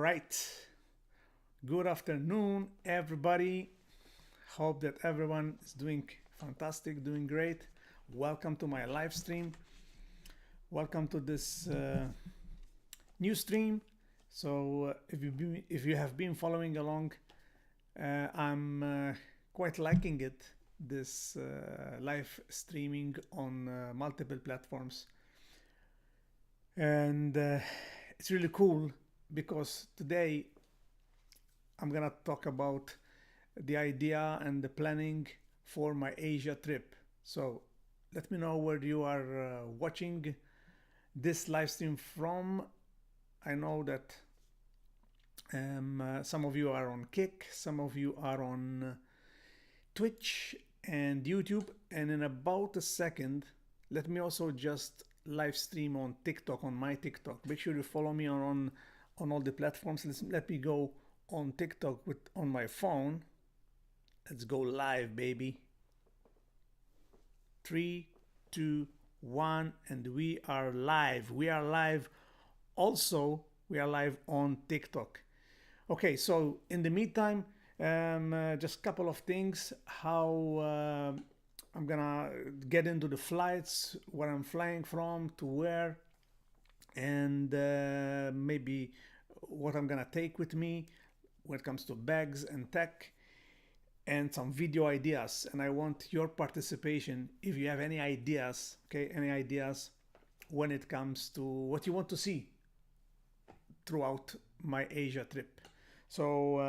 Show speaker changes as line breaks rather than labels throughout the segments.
right. Good afternoon, everybody. Hope that everyone is doing fantastic, doing great. Welcome to my live stream. Welcome to this new stream. So, if you have been following along, I'm quite liking it. This live streaming on multiple platforms, and it's really cool because today I'm gonna talk about the idea and the planning for my Asia trip. So let me know where you are watching this live stream from. I know that some of you are on Kick, some of you are on Twitch and YouTube, and in about a second, let me also just live stream on TikTok, on my TikTok. Make sure you follow me on all the platforms. Let me go on TikTok on my phone. Let's go live, baby. 3, 2, 1, and we are live. We are live. Also, we are live on TikTok. Okay, so in the meantime, just a couple of things. How I'm gonna get into the flights, where I'm flying from, to where, and maybe what I'm gonna take with me when it comes to bags and tech, and some video ideas. And I want your participation if you have any ideas, okay, any ideas when it comes to what you want to see throughout my Asia trip. So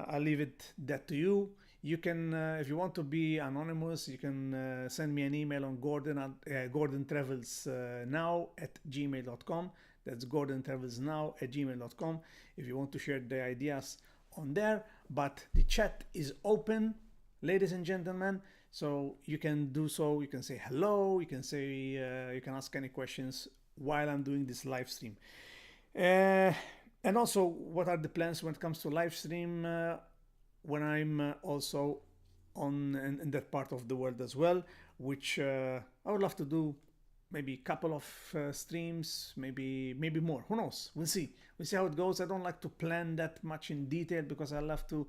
I'll leave that to you. You can, if you want to be anonymous, you can send me an email on gordontravelsnow@gmail.com. That's gordontravelsnow@gmail.com if you want to share the ideas on there. But the chat is open, ladies and gentlemen, so you can do so. You can say hello, you can say you can ask any questions while I'm doing this live stream. And also, what are the plans when it comes to live stream when I'm also in that part of the world as well, which I would love to do. Maybe a couple of streams, maybe more. Who knows? We'll see. We'll see how it goes. I don't like to plan that much in detail because I love to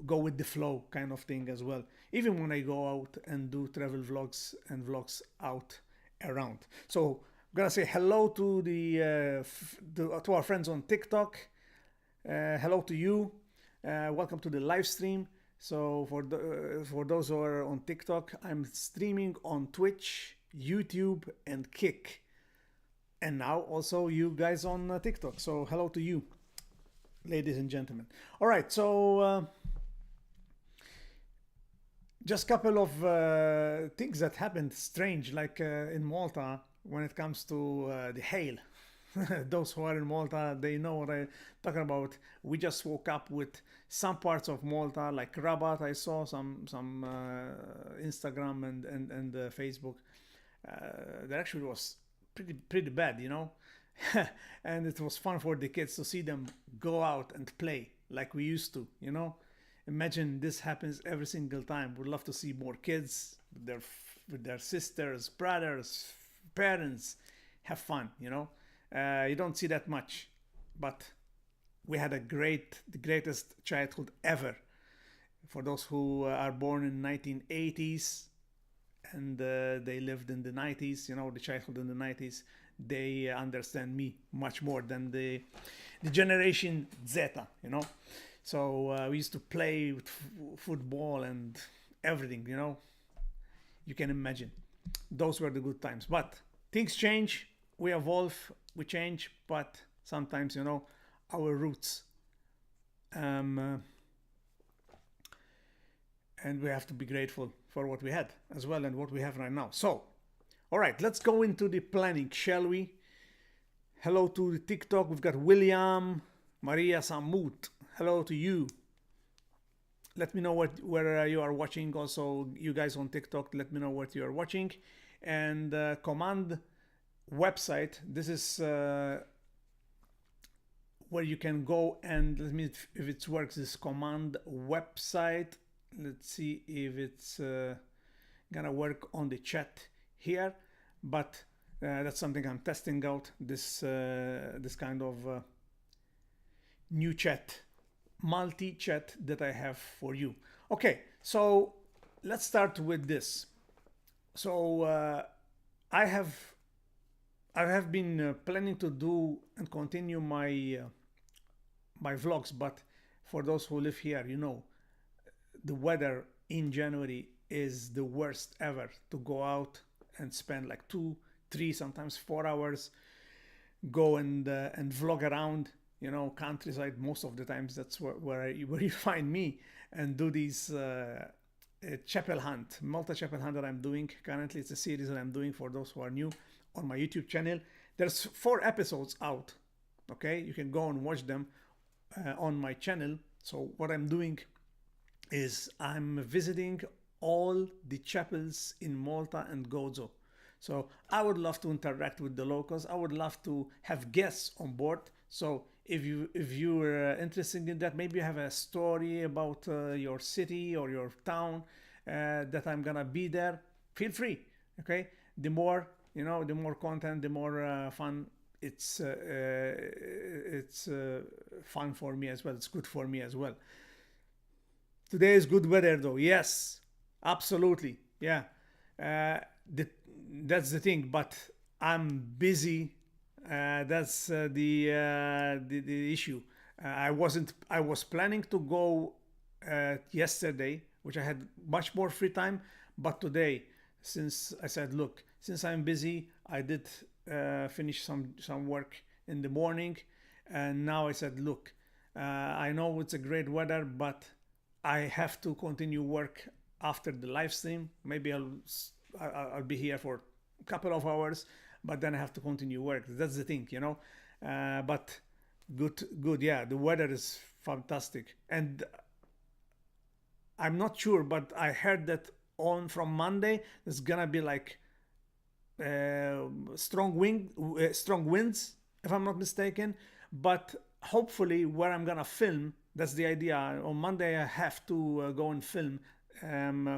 go with the flow kind of thing as well. Even when I go out and do travel vlogs and vlogs out around. So I'm gonna say hello to to our friends on TikTok. Hello to you. Welcome to the live stream. So for those who are on TikTok, I'm streaming on Twitch, YouTube, and Kick, and now also you guys on TikTok. So hello to you, ladies and gentlemen. All right, so just a couple of things that happened strange, like in Malta when it comes to the hail. Those who are in Malta, they know what I'm talking about. We just woke up with some parts of Malta, like Rabat. I saw some Instagram and Facebook. That actually was pretty bad, you know. And it was fun for the kids to see them go out and play like we used to, you know. Imagine this happens every single time. We'd love to see more kids with their sisters, brothers, parents, have fun, you know. You don't see that much, but we had the greatest childhood ever. For those who are born in 1980s and they lived in the 90s, you know, the childhood in the 90s, they understand me much more than the generation Zeta, you know. So we used to play with football and everything, you know. You can imagine. Those were the good times. But things change, we evolve, we change, but sometimes, you know, our roots. And we have to be grateful for what we had as well and what we have right now. So, all right, let's go into the planning, shall we? Hello to the TikTok. We've got William, Maria Samut. Hello to you. Let me know where you are watching. Also, you guys on TikTok, let me know what you are watching. And command website. This is where you can go and let me if it works. This command website. Let's see if it's gonna work on the chat here. But That's something I'm testing out. This kind of new chat, multi-chat that I have for you. Okay, so let's start with this. So I have I have been planning to do and continue my vlogs, but for those who live here, the weather in January is the worst ever to go out and spend like 2, 3, sometimes 4 hours, go and vlog around, countryside. Most of the times that's where you find me and do these chapel hunt, Malta chapel hunt that I'm doing currently. It's a series that I'm doing for those who are new on my YouTube channel. There's 4 episodes out. Okay, you can go and watch them on my channel. So what I'm doing is I'm visiting all the chapels in Malta and Gozo. So I would love to interact with the locals. I would love to have guests on board. So if you're interested in that, maybe you have a story about your city or your town that I'm gonna be there. Feel free. Okay, the more content, the more fun. It's fun for me as well. It's good for me as well. Today is good weather though. Yes, absolutely. Yeah. Uh, the, that's the thing. But I'm busy. That's the issue. I was planning to go yesterday, which I had much more free time. But today, since I said, look, since I'm busy, I did finish some work in the morning, and now I said, look, I know it's a great weather, but I have to continue work after the live stream. Maybe I'll be here for a couple of hours, but then I have to continue work. That's the thing. But good. Yeah, the weather is fantastic, and I'm not sure, but I heard that on from Monday there's gonna be like strong winds, if I'm not mistaken. But hopefully, where I'm gonna film, that's the idea. On Monday, I have to go and film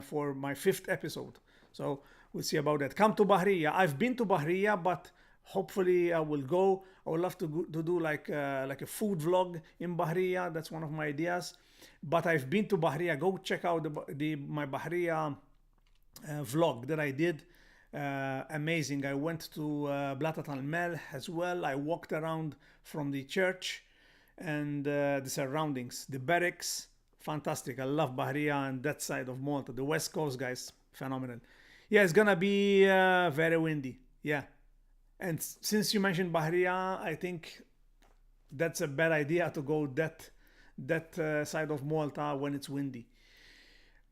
for my 5th episode. So we'll see about that. Come to Bahriya. I've been to Bahriya, but hopefully I will go. I would love to do like a food vlog in Bahriya. That's one of my ideas. But I've been to Bahriya. Go check out my Bahriya vlog that I did. Amazing. I went to Blatat Al Mel as well. I walked around from the church and the surroundings, the barracks. Fantastic. I love Bahriya and that side of Malta. The west coast, guys, phenomenal. Yeah, it's gonna be very windy. Yeah, and since you mentioned Bahriya, I think that's a bad idea to go that side of Malta when it's windy.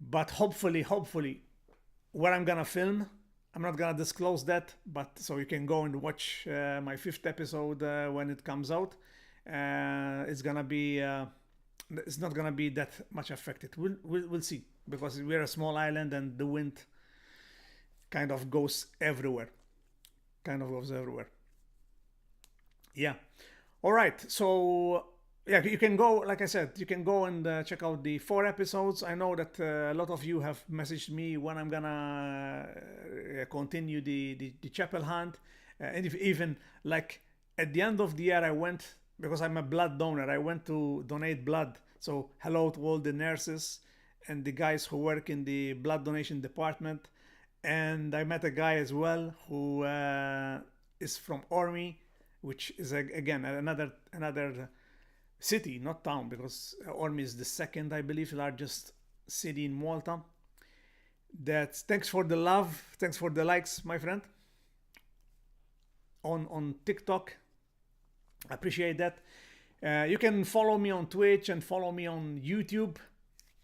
But hopefully, where I'm gonna film, I'm not gonna disclose that, but so you can go and watch my 5th episode when it comes out. It's gonna be it's not gonna be that much affected. We'll see, because we're a small island and the wind kind of goes everywhere. Yeah. All right. So yeah, you can go. Like I said, you can go and check out the 4 episodes. I know that a lot of you have messaged me when I'm gonna continue the chapel hunt, and if even like at the end of the year, I went, because I'm a blood donor. I went to donate blood. So hello to all the nurses and the guys who work in the blood donation department. And I met a guy as well who is from Ormi, which is again another city, not town, because Ormi is the second, I believe, largest city in Malta. Thanks for the love, thanks for the likes, my friend, on TikTok. I appreciate that. You can follow me on Twitch and follow me on YouTube,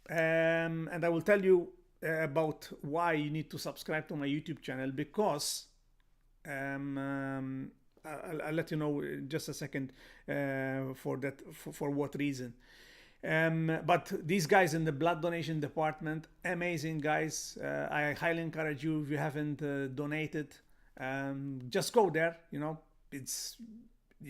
and I will tell you about why you need to subscribe to my YouTube channel, because I'll let you know in just a second for that, for what reason. But these guys in the blood donation department, amazing guys. I highly encourage you, if you haven't donated, just go there. You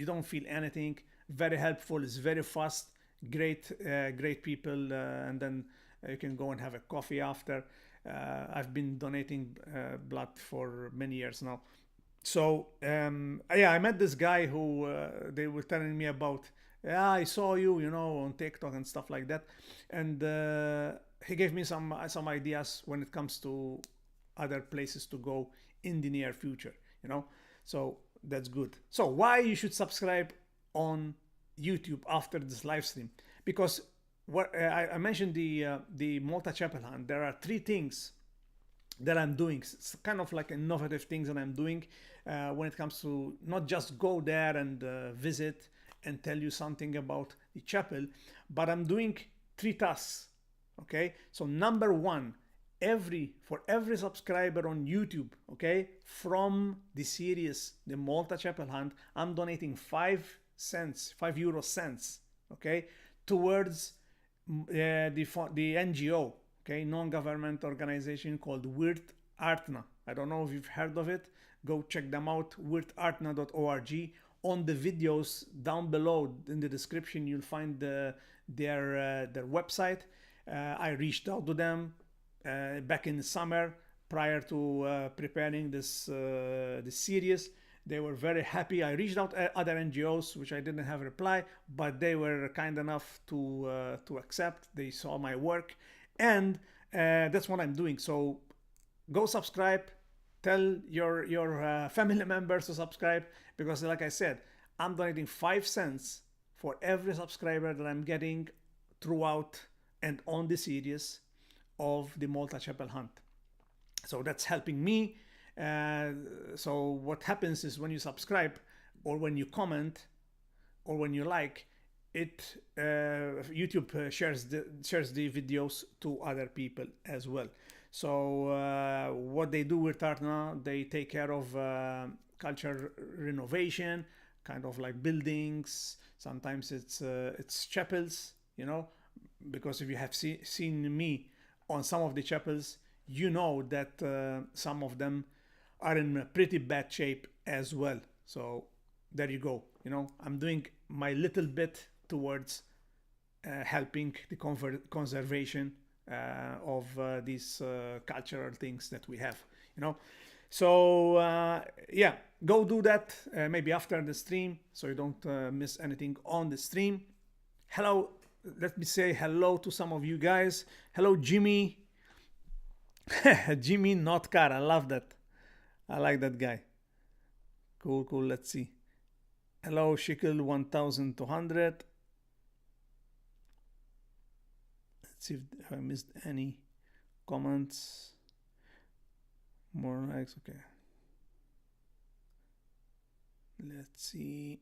don't feel anything. Very helpful. It's very fast. Great people, and then you can go and have a coffee after. I've been donating blood for many years now, So yeah, I met this guy who they were telling me about. Yeah, I saw you, you know, on TikTok and stuff like that, and he gave me some ideas when it comes to other places to go in the near future. You know, so that's good. So why you should subscribe on YouTube after this live stream? Because what I mentioned the Malta Chapel Hunt. There are three things that I'm doing. It's kind of like innovative things that I'm doing when it comes to not just go there and visit and tell you something about the chapel, but I'm doing three tasks. Okay, so number one, for every subscriber on YouTube, okay, from the series The Malta Chapel Hunt, I'm donating 5 cents, 5 euro cents, okay, towards the NGO, okay, non-government organization called Weird Artna. I don't know if you've heard of it. Go check them out, weirdartna.org. On the videos down below in the description, you'll find their website. I reached out to them back in the summer prior to preparing this series. They were very happy. I reached out to other NGOs, which I didn't have a reply, but they were kind enough to accept. They saw my work, and that's what I'm doing. So go subscribe. Tell your family members to subscribe because, like I said, I'm donating 5 cents for every subscriber that I'm getting throughout and on the series of the Malta Chapel Hunt. So that's helping me. So what happens is when you subscribe or when you comment or when you like it, YouTube shares the videos to other people as well. So what they do with Tartana, they take care of culture renovation, kind of like buildings. Sometimes it's chapels, you know, because if you have seen me on some of the chapels, you know that some of them are in pretty bad shape as well. So there you go. You know, I'm doing my little bit towards helping the conservation of these cultural things that we have. You know, so yeah, go do that maybe after the stream so you don't miss anything on the stream. Hello, let me say hello to some of you guys. Hello, Jimmy. Jimmy Notcar. I love that. I like that guy. Cool, cool. Let's see. Hello, Shikil 1200. Let's see if I missed any comments. More likes. Okay. Let's see.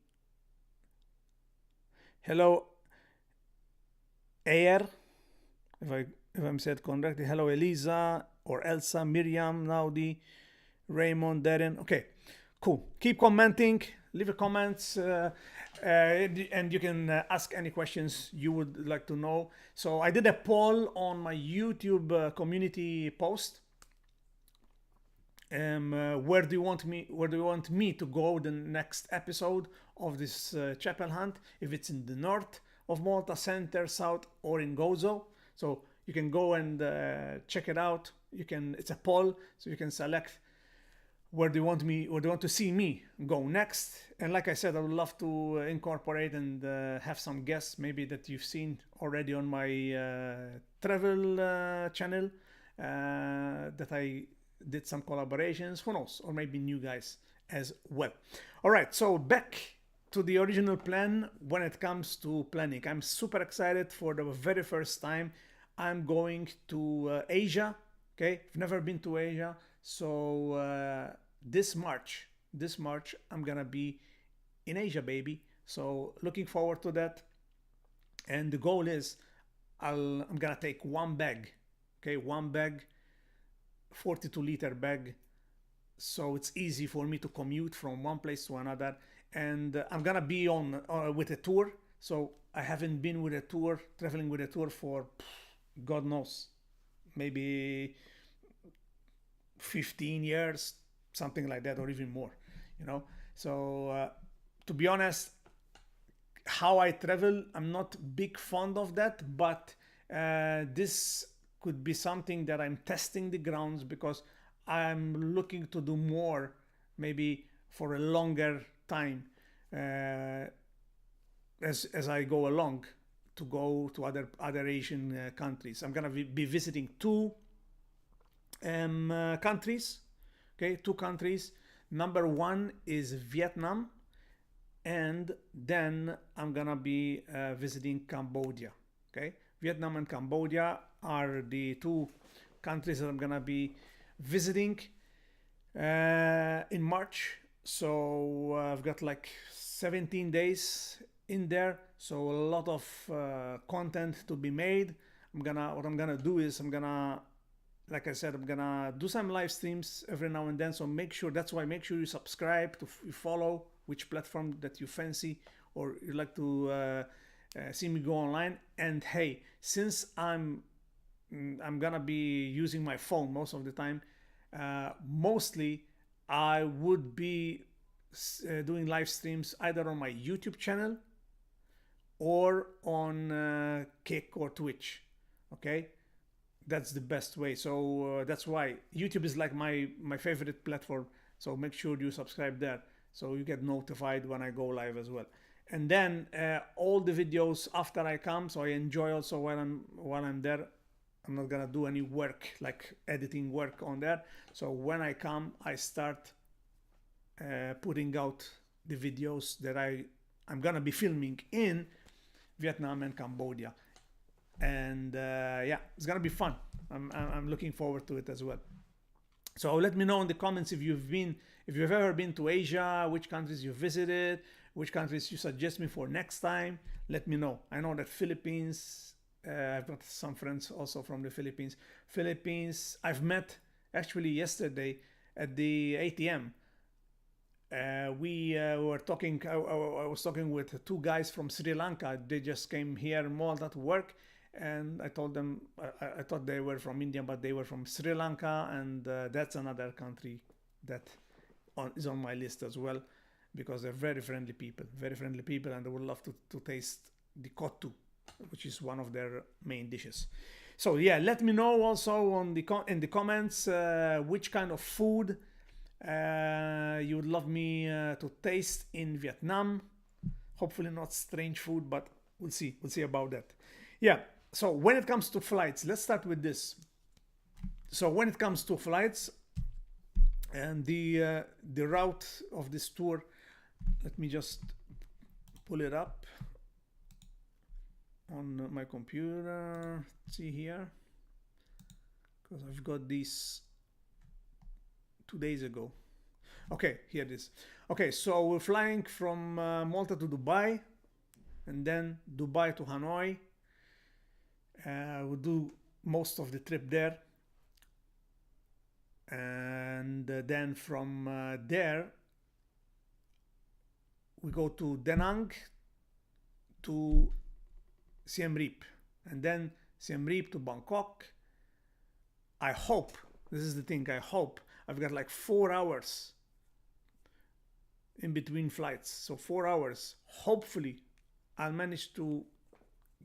Hello, Air. If I'm said correctly. Hello, Elisa or Elsa, Miriam, Naudi, Raymond, Darren. Okay, cool. Keep commenting. Leave a comments, and you can ask any questions you would like to know. So I did a poll on my YouTube community post. Where do you want me to go the next episode of this chapel hunt? If it's in the north of Malta, center, south, or in Gozo. So you can go and check it out. It's a poll, so you can select where do you want to see me go next. And like I said, I would love to incorporate and have some guests maybe that you've seen already on my travel channel that I did some collaborations, who knows, or maybe new guys as well. All right, so back to the original plan. When it comes to planning, I'm super excited. For the very first time I'm going to Asia. Okay, I've never been to Asia, so this March I'm gonna be in Asia, baby. So looking forward to that. And the goal is I'm gonna take one bag. Okay, one bag, 42-liter bag, so it's easy for me to commute from one place to another. And I'm gonna be on with a tour. So I haven't been with a tour, traveling with a tour for God knows, maybe 15 years, something like that, or even more, you know. So to be honest, how I travel, I'm not big fond of that, but this could be something that I'm testing the grounds because I'm looking to do more maybe for a longer time, uh, as I go along, to go to other Asian countries. I'm gonna be visiting two countries. Okay, two countries. Number one is Vietnam, and then I'm gonna be visiting Cambodia. Okay, Vietnam and Cambodia are the two countries that I'm gonna be visiting in March. So I've got like 17 days in there, so a lot of content to be made. What I'm gonna do is like I said, I'm gonna do some live streams every now and then. So make sure, that's why make sure you subscribe, to follow which platform that you fancy or you like to see me go online. And hey, since I'm gonna be using my phone most of the time, mostly I would be doing live streams either on my YouTube channel or on Kick or Twitch. Okay, that's the best way. So that's why YouTube is like my favorite platform. So make sure you subscribe there so you get notified when I go live as well. And then all the videos after I come, so I enjoy also while I'm there. I'm not gonna do any work like editing work on there. So when I come, I start putting out the videos that I'm gonna be filming in Vietnam and Cambodia. And yeah, it's gonna be fun. I'm looking forward to it as well. So let me know in the comments if you've ever been to Asia, which countries you visited, which countries you suggest me for next time. Let me know. I know that Philippines, I've got some friends also from the Philippines. I've met actually yesterday at the ATM. We were talking, I was talking with two guys from Sri Lanka. They just came here in Malta to work. And I told them, I thought they were from India, but they were from Sri Lanka. And that's another country that is on my list as well, because they're very friendly people, and they would love to taste the kottu, which is one of their main dishes. So yeah, let me know also in the comments which kind of food you would love me to taste in Vietnam. Hopefully not strange food, but we'll see about that. Yeah, so when it comes to flights, let's start with this. So when it comes to flights and the route of this tour, let me just pull it up on my computer. Let's see here, because I've got these 2 days ago. Okay, here it is. Okay, so we're flying from Malta to Dubai, and then Dubai to Hanoi. We'll do most of the trip there, and then from there we go to Da Nang to Siem Reap, and then Siem Reap to Bangkok. I hope, this is the thing, I hope I've got like 4 hours in between flights. So 4 hours. Hopefully I'll manage to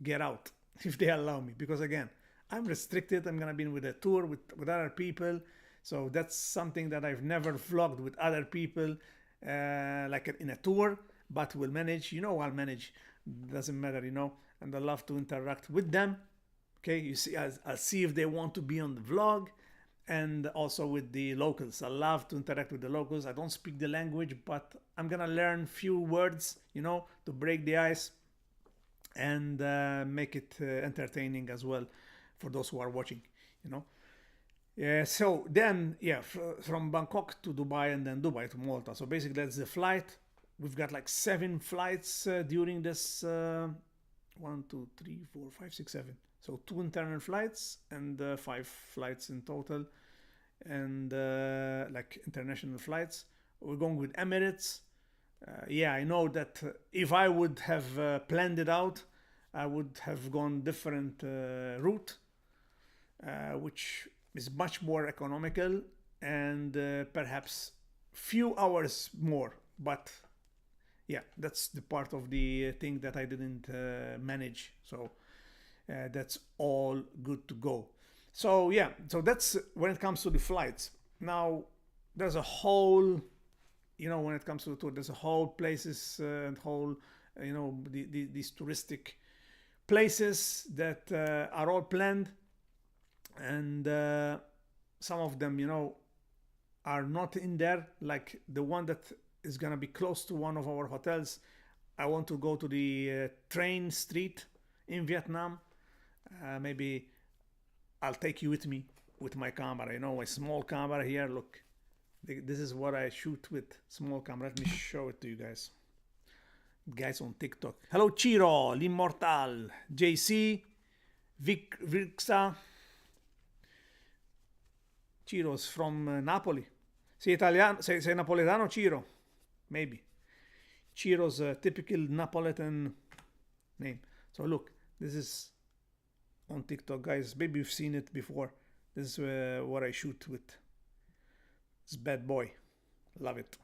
get out if they allow me, because again, I'm restricted. I'm gonna be with a tour with other people. So that's something that I've never vlogged with other people, like in a tour, but we'll manage. I'll manage. Doesn't matter, and I love to interact with them. Okay, you see, I'll see if they want to be on the vlog, and also with the locals. I love to interact with the locals. I don't speak the language, but I'm gonna learn few words, to break the ice and make it entertaining as well for those who are watching, Yeah, so then, yeah, from Bangkok to Dubai, and then Dubai to Malta. So basically that's the flight. We've got like 7 flights during this 1, 2, 3, 4, 5, 6, 7. So 2 internal flights and 5 flights in total, and like international flights. We're going with Emirates. Yeah, I know that if I would have planned it out, I would have gone different route, which is much more economical and perhaps few hours more. But yeah, that's the part of the thing that I didn't manage. So that's all good to go. So yeah, so that's when it comes to the flights. Now there's a whole when it comes to the tour, there's a whole places and whole, these touristic places that are all planned, and some of them, are not in there. Like the one that is gonna be close to one of our hotels. I want to go to the train street in Vietnam. Maybe I'll take you with me with my camera. A small camera here. Look, this is what I shoot with small camera. Let me show it to you guys. Guys on TikTok. Hello Ciro, l'Immortal, JC, Vixa. Ciro's from Napoli. Sei italiano, sei napoletano, Ciro? Maybe. Ciro's a typical Napolitan name. So look, this is on TikTok, guys. Maybe you've seen it before. This is what I shoot with this bad boy. Love it.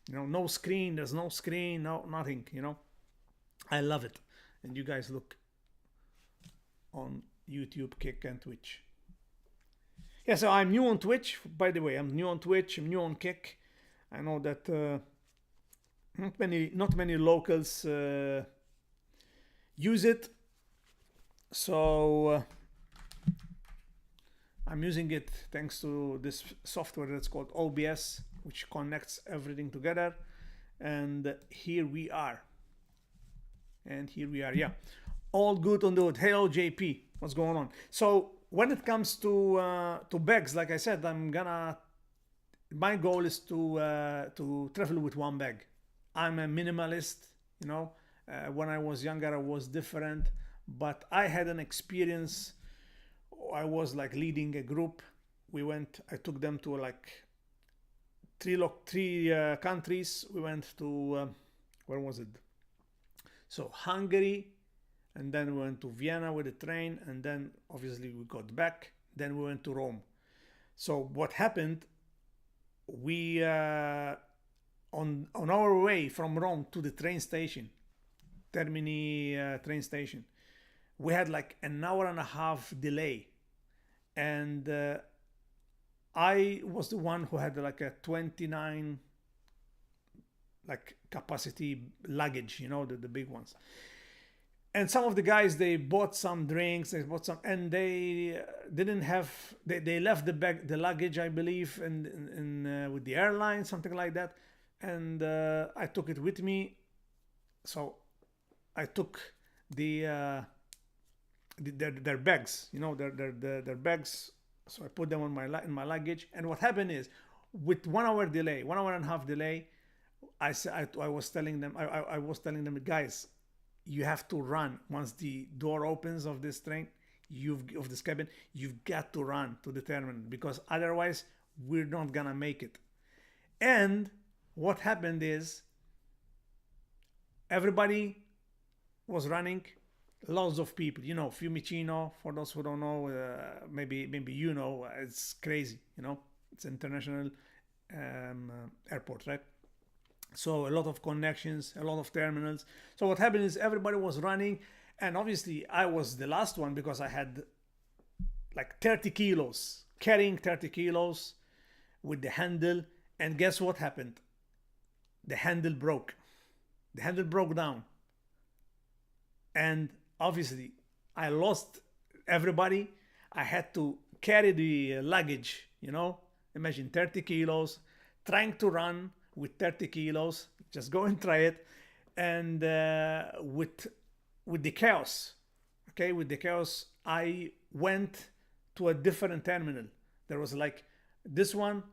No screen. There's no screen. No nothing. I love it. And you guys look on YouTube, Kick, and Twitch. Yeah, so I'm new on Twitch. By the way, I'm new on Twitch. I'm new on Kick. I know that not many locals use it. So I'm using it thanks to this software that's called OBS, which connects everything together. And here we are. Yeah, all good on the wood. Hello JP, what's going on? So when it comes to bags, like I said, my goal is to travel with one bag. I'm a minimalist. When I was younger, I was different, but I had an experience. I was like leading a group. I took them to like three countries. We went to where was it? So Hungary, and then we went to Vienna with the train, and then obviously we got back. Then we went to Rome. So what happened? We on our way from Rome to the train station, Termini train station, we had like an hour and a half delay, and I was the one who had like a 29 like capacity luggage, the big ones. And some of the guys, they bought some drinks, and they didn't have. They left the luggage, I believe, and with the airline, something like that. And I took it with me. So I took their bags, their bags. So I put them in my luggage. And what happened is, with 1 hour delay, 1 hour and a half delay, I was telling them, guys, you have to run once the door opens of this train, of this cabin. You've got to run to the terminal, because otherwise we're not gonna make it. And what happened is, everybody was running. Lots of people, Fiumicino, for those who don't know, maybe it's crazy, it's international airport, right? So a lot of connections, a lot of terminals. So what happened is everybody was running, and obviously I was the last one because I had like 30 kilos, carrying 30 kilos with the handle. And guess what happened? The handle broke. The handle broke down. And obviously I lost everybody. I had to carry the luggage, imagine 30 kilos, trying to run with 30 kilos. Just go and try it. And with the chaos, I went to a different terminal. There was like, this one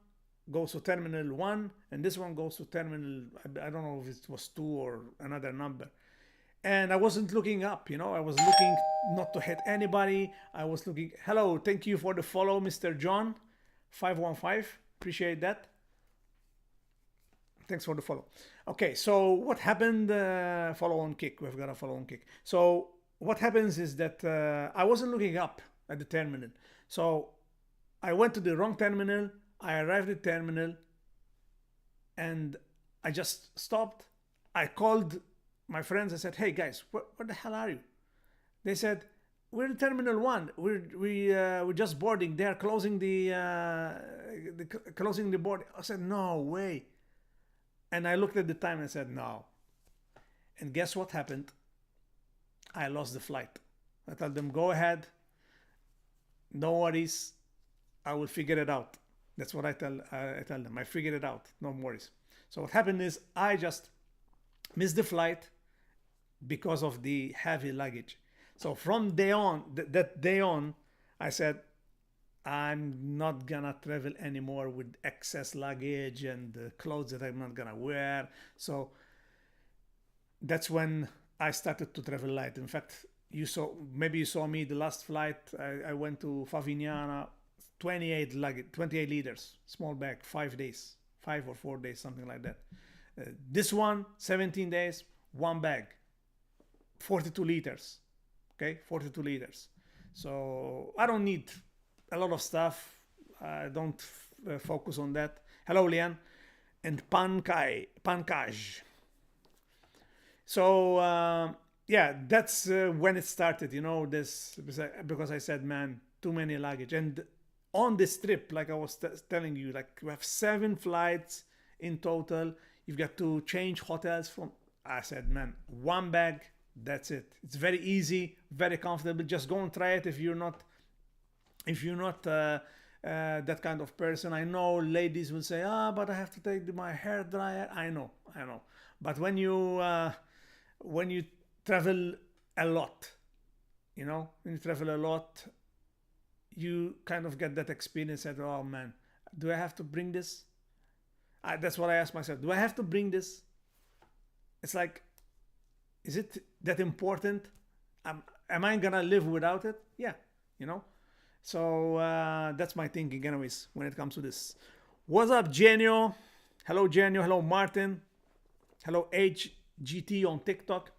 goes to terminal 1, and this one goes to terminal, I don't know if it was 2 or another number. And I wasn't looking up, I was looking not to hit anybody. I was looking. Hello, thank you for the follow, Mr. John 515. Appreciate that. Thanks for the follow. Okay, so what happened? Follow on Kick. We've got a follow on Kick. So what happens is that I wasn't looking up at the terminal. So I went to the wrong terminal. I arrived at the terminal, and I just stopped. I called my friends. I said, "Hey guys, where the hell are you?" They said, "We're in Terminal 1. We're just boarding. They are closing the board." I said, "No way." And I looked at the time and said, no. And guess what happened? I lost the flight. I told them, go ahead, no worries, I will figure it out. That's what I tell them. I figured it out, no worries. So what happened is I just missed the flight because of the heavy luggage. So from day on, that day on, I said, I'm not gonna travel anymore with excess luggage and clothes that I'm not gonna wear. So that's when I started to travel light. In fact, maybe you saw me the last flight. I went to Favignana, 28 luggage, 28 liters, small bag, 5 days, 5 or 4 days, something like that. This one, 17 days, one bag, 42 liters. Okay, 42 liters. So I don't need a lot of stuff. I don't focus on that. Hello, Lian. And Pankaj. So yeah, that's when it started, this, because I said, man, too many luggage. And on this trip, like I was telling you, like we have 7 flights in total. You've got to change hotels from, I said, man, one bag, that's it. It's very easy, very comfortable. Just go and try it if you're not that kind of person. I know ladies will say, but I have to take my hair dryer. I know. But when you travel a lot, you kind of get that experience that, oh man, do I have to bring this? That's what I asked myself. Do I have to bring this? It's like, is it that important? Am I gonna live without it? Yeah, So that's my thinking, anyways, when it comes to this. What's up, Genio? Hello, Genio. Hello, Martin. Hello, HGT on TikTok.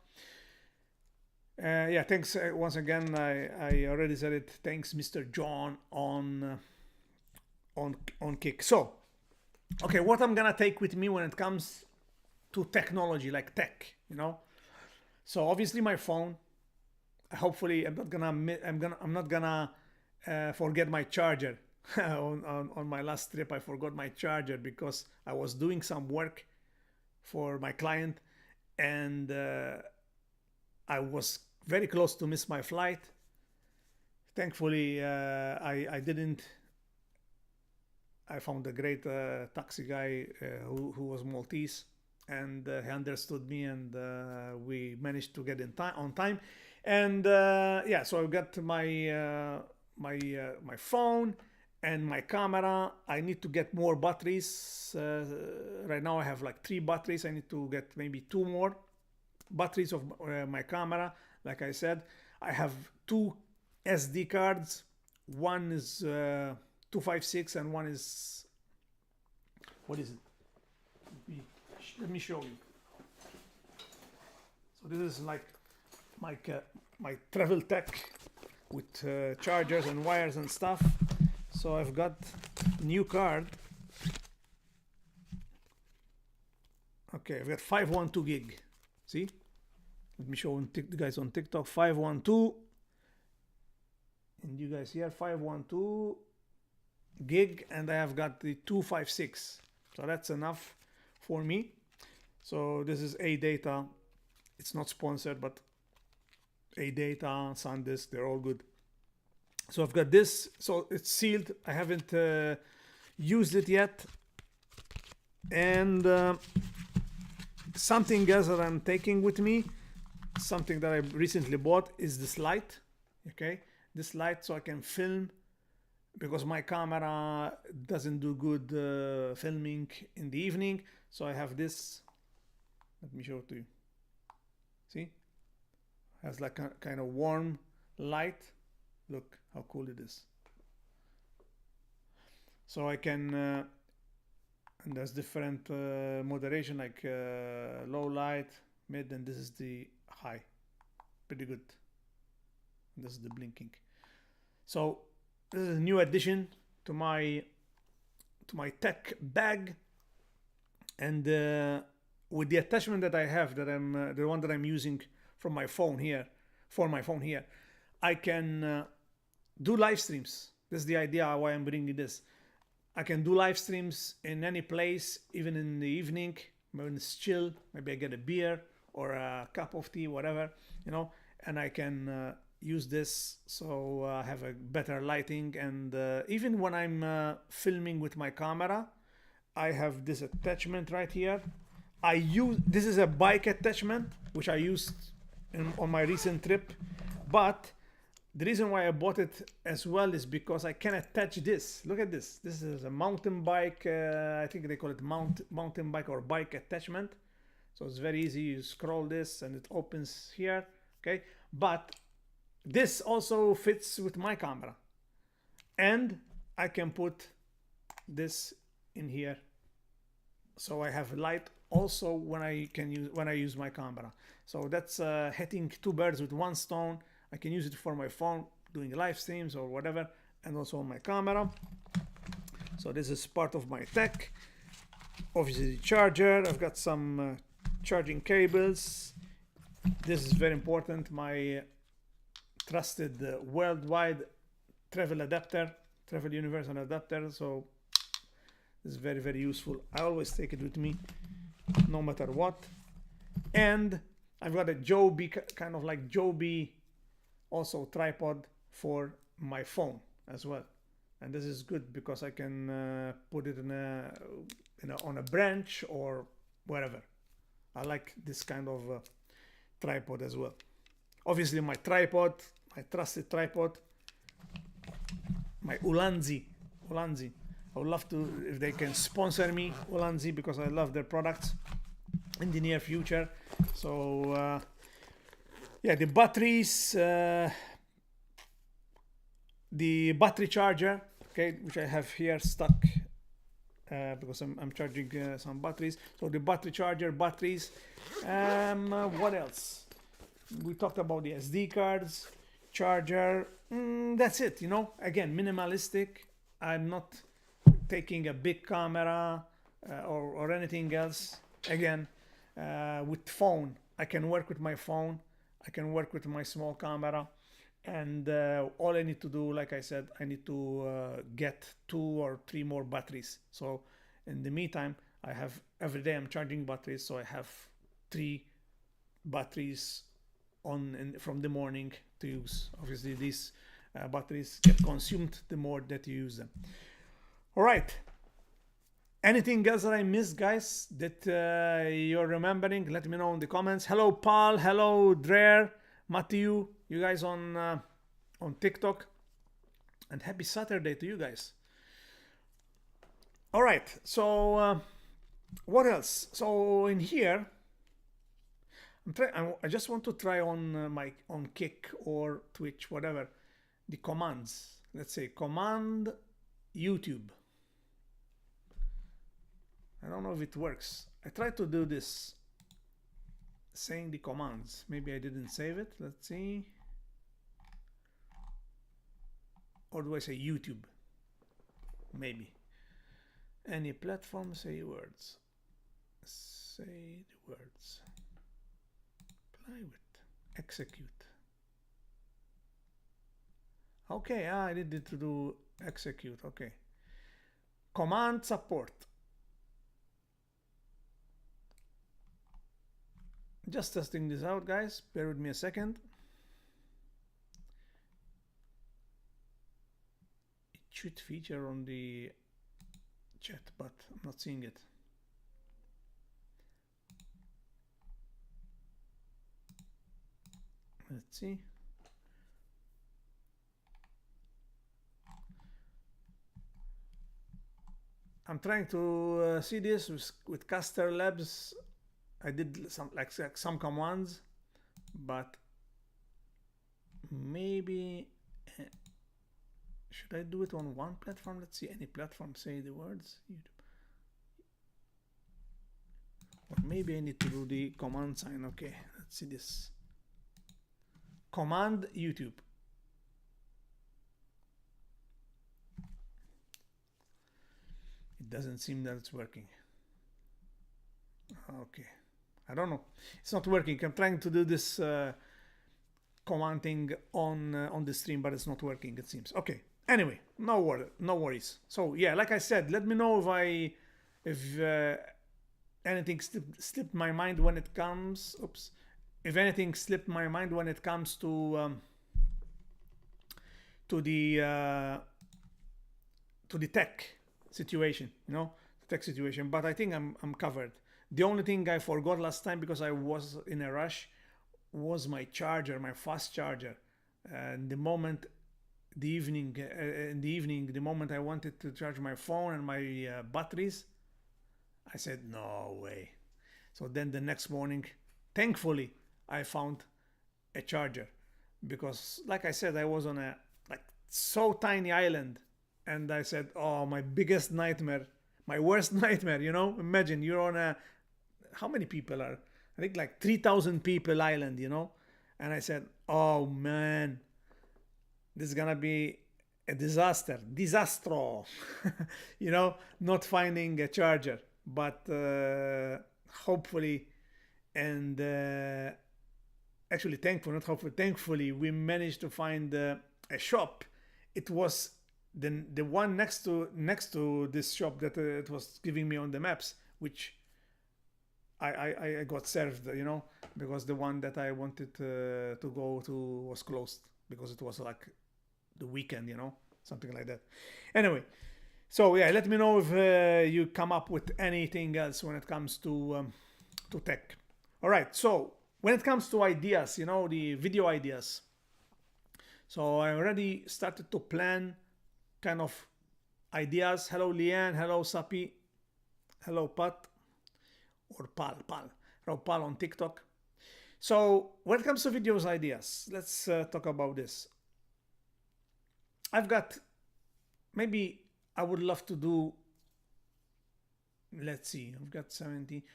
Yeah, thanks once again. I already said it. Thanks, Mr. John on Kick. So, okay, what I'm gonna take with me when it comes to technology, like tech, So obviously my phone. Hopefully, I'm not gonna forget my charger. on my last trip, I forgot my charger because I was doing some work for my client, and I was very close to miss my flight. Thankfully, I didn't. I found a great taxi guy who was Maltese, and he understood me, and we managed to get on time. And yeah, so I got my my phone and my camera. I need to get more batteries. Right now I have like 3 batteries. I need to get maybe 2 more batteries of my camera. Like I said, I have 2 SD cards. One is 256 and one is, what is it? Let me show you. So this is like my travel tech with chargers and wires and stuff. So I've got new card. Okay, I've got 512 gig. See? Let me show the guys on TikTok. 512. And you guys here, 512 gig, and I have got the 256. So that's enough for me. So this is A data. It's not sponsored, but A data, SanDisk, they're all good. So I've got this. So it's sealed. I haven't used it yet. And something else that I'm taking with me, something that I recently bought, is this light. Okay, this light, so I can film, because my camera doesn't do good filming in the evening. So I have this. Let me show it to you. See, has like a kind of warm light. Look how cool it is. So I can and there's different moderation, like low light, mid, and this is the high. Pretty good. This is the blinking. So this is a new addition to my tech bag, and with the attachment that I have, that I'm the one that I'm using from my phone here, I can do live streams. This is the idea why I'm bringing this. I can do live streams in any place, even in the evening. when it's chill, maybe I get a beer or a cup of tea, whatever, you know, and I can use this so I have a better lighting. And even when I'm filming with my camera, I have this attachment right here. This is a bike attachment which I used on my recent trip, but the reason why I bought it as well is because I can attach this. Look at this. This is a mountain bike. I think they call it mountain bike or bike attachment. So it's very easy. You scroll this and it opens here. Okay, but this also fits with my camera, and I can put this in here, so I have light also when I use my camera. So that's hitting two birds with one stone. I can use it for my phone, doing live streams or whatever, and also on my camera. So this is part of my tech. Obviously the charger. I've got some charging cables. This is very important. My trusted worldwide travel adapter, travel universal adapter. So this is very, very useful. I always take it with me, no matter what. And I've got a Joby, kind of like Joby, also tripod for my phone as well. And this is good because I can put it on a branch or wherever. I like this kind of tripod as well. Obviously my tripod, my trusted tripod, my Ulanzi. I would love to, if they can sponsor me, Ulanzi, because I love their products in the near future. So yeah, the batteries, the battery charger, okay, which I have here stuck because I'm charging some batteries. So the battery charger, batteries. What else? We talked about the SD cards, charger. That's it. You know, again, minimalistic. I'm not taking a big camera or anything else. Again, with phone, I can work with my phone. I can work with my small camera, and all I need to do, like I said, I need to get 2 or 3 more batteries. So in the meantime, I have every day I'm charging batteries, so I have 3 batteries from the morning to use. Obviously, these batteries get consumed the more that you use them. All right. Anything else that I missed, guys, that you're remembering? Let me know in the comments. Hello, Paul. Hello, Dreher, Matthew. You guys on TikTok. And happy Saturday to you guys. All right. So what else? So in here, I just want to try on Kick or Twitch, whatever, the commands. Let's say command YouTube. I don't know if it works. I tried to do this, saying the commands. Maybe I didn't save it. Let's see. Or do I say YouTube? Maybe. Any platform, say words. Say the words. Apply with. Execute. Okay, I needed to do execute. Okay. Command support. Just testing this out, guys. Bear with me a second. It should feature on the chat, but I'm not seeing it. Let's see. I'm trying to see this with Caster Labs. I did some commands, but maybe should I do it on one platform? Let's see. Any platform, say the words. YouTube. Or maybe I need to do the command sign. Okay, let's see this. Command YouTube. It doesn't seem that it's working. Okay. I don't know. It's not working. I'm trying to do this commenting on the stream, but it's not working, it seems. Okay. Anyway, no worries. So yeah, like I said, let me know if anything slipped my mind when it comes, oops, if anything slipped my mind when it comes to the uh, to the tech situation, tech situation. But I think I'm covered. The only thing I forgot last time because I was in a rush was my charger, my fast charger. And the moment the evening in the evening, the moment I wanted to charge my phone and my batteries, I said no way. So then the next morning, thankfully, I found a charger because, like I said, I was on a like so tiny island, and I said, "Oh, my biggest nightmare, my worst nightmare." Imagine you're on a how many people are? I think like 3,000 people island. And I said, "Oh man, this is gonna be a disastro." Not finding a charger, but hopefully, and actually thankfully, not hopefully, thankfully, we managed to find a shop. It was the one next to this shop that it was giving me on the maps, which I got served, because the one that I wanted to go to was closed because it was like the weekend, something like that. Anyway, so yeah, let me know if you come up with anything else when it comes to tech. All right, so when it comes to ideas, the video ideas. So I already started to plan kind of ideas. Hello, Leanne. Hello, Sapi. Hello, Pat. Or Pal. Hello, Pal on TikTok. So when it comes to videos ideas, let's talk about this. I've got, maybe I would love to do, let's see, I've got 70.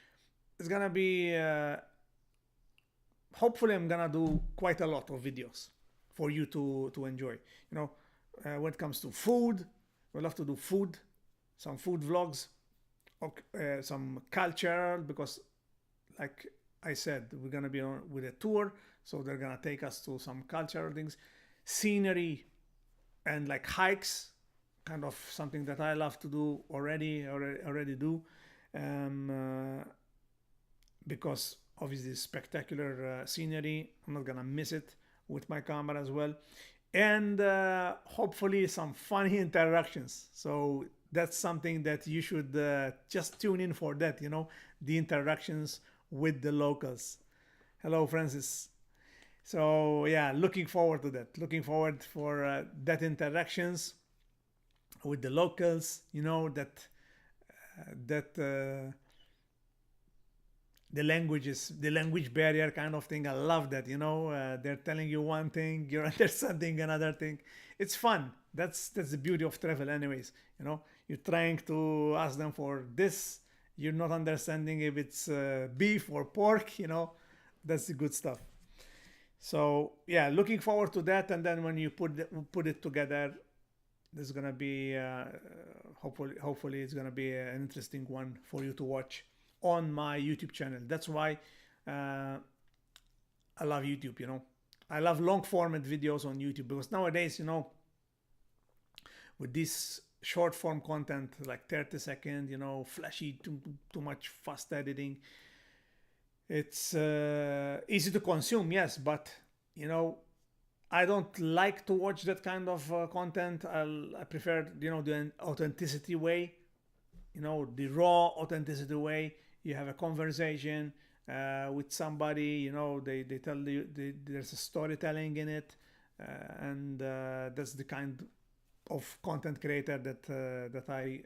It's gonna be, hopefully I'm gonna do quite a lot of videos for you to enjoy. When it comes to food, we love to do food, some food vlogs, some culture, because like I said, we're gonna be on with a tour, so they're gonna take us to some cultural things, scenery, and like hikes, kind of something that I love to do already do, because obviously spectacular scenery. I'm not gonna miss it with my camera as well, and hopefully some funny interactions. So that's something that you should just tune in for that, the interactions with the locals. Hello, Francis. So yeah, looking forward to that. Looking forward for that interactions with the locals. That the language barrier kind of thing. I love that. They're telling you one thing, you're understanding another thing. It's fun. That's the beauty of travel, anyways. You're trying to ask them for this. You're not understanding if it's beef or pork. That's the good stuff. So yeah, looking forward to that. And then when you put it together, there's gonna be hopefully it's gonna be an interesting one for you to watch on my YouTube channel. That's why I love YouTube. I love long format videos on YouTube, because nowadays, with this short form content like 30-second, flashy, too much fast editing, it's easy to consume, yes, but I don't like to watch that kind of content. I prefer the authenticity way, the raw authenticity way. You have a conversation with somebody, they tell you, there's a storytelling in it, and that's the kind of content creator that I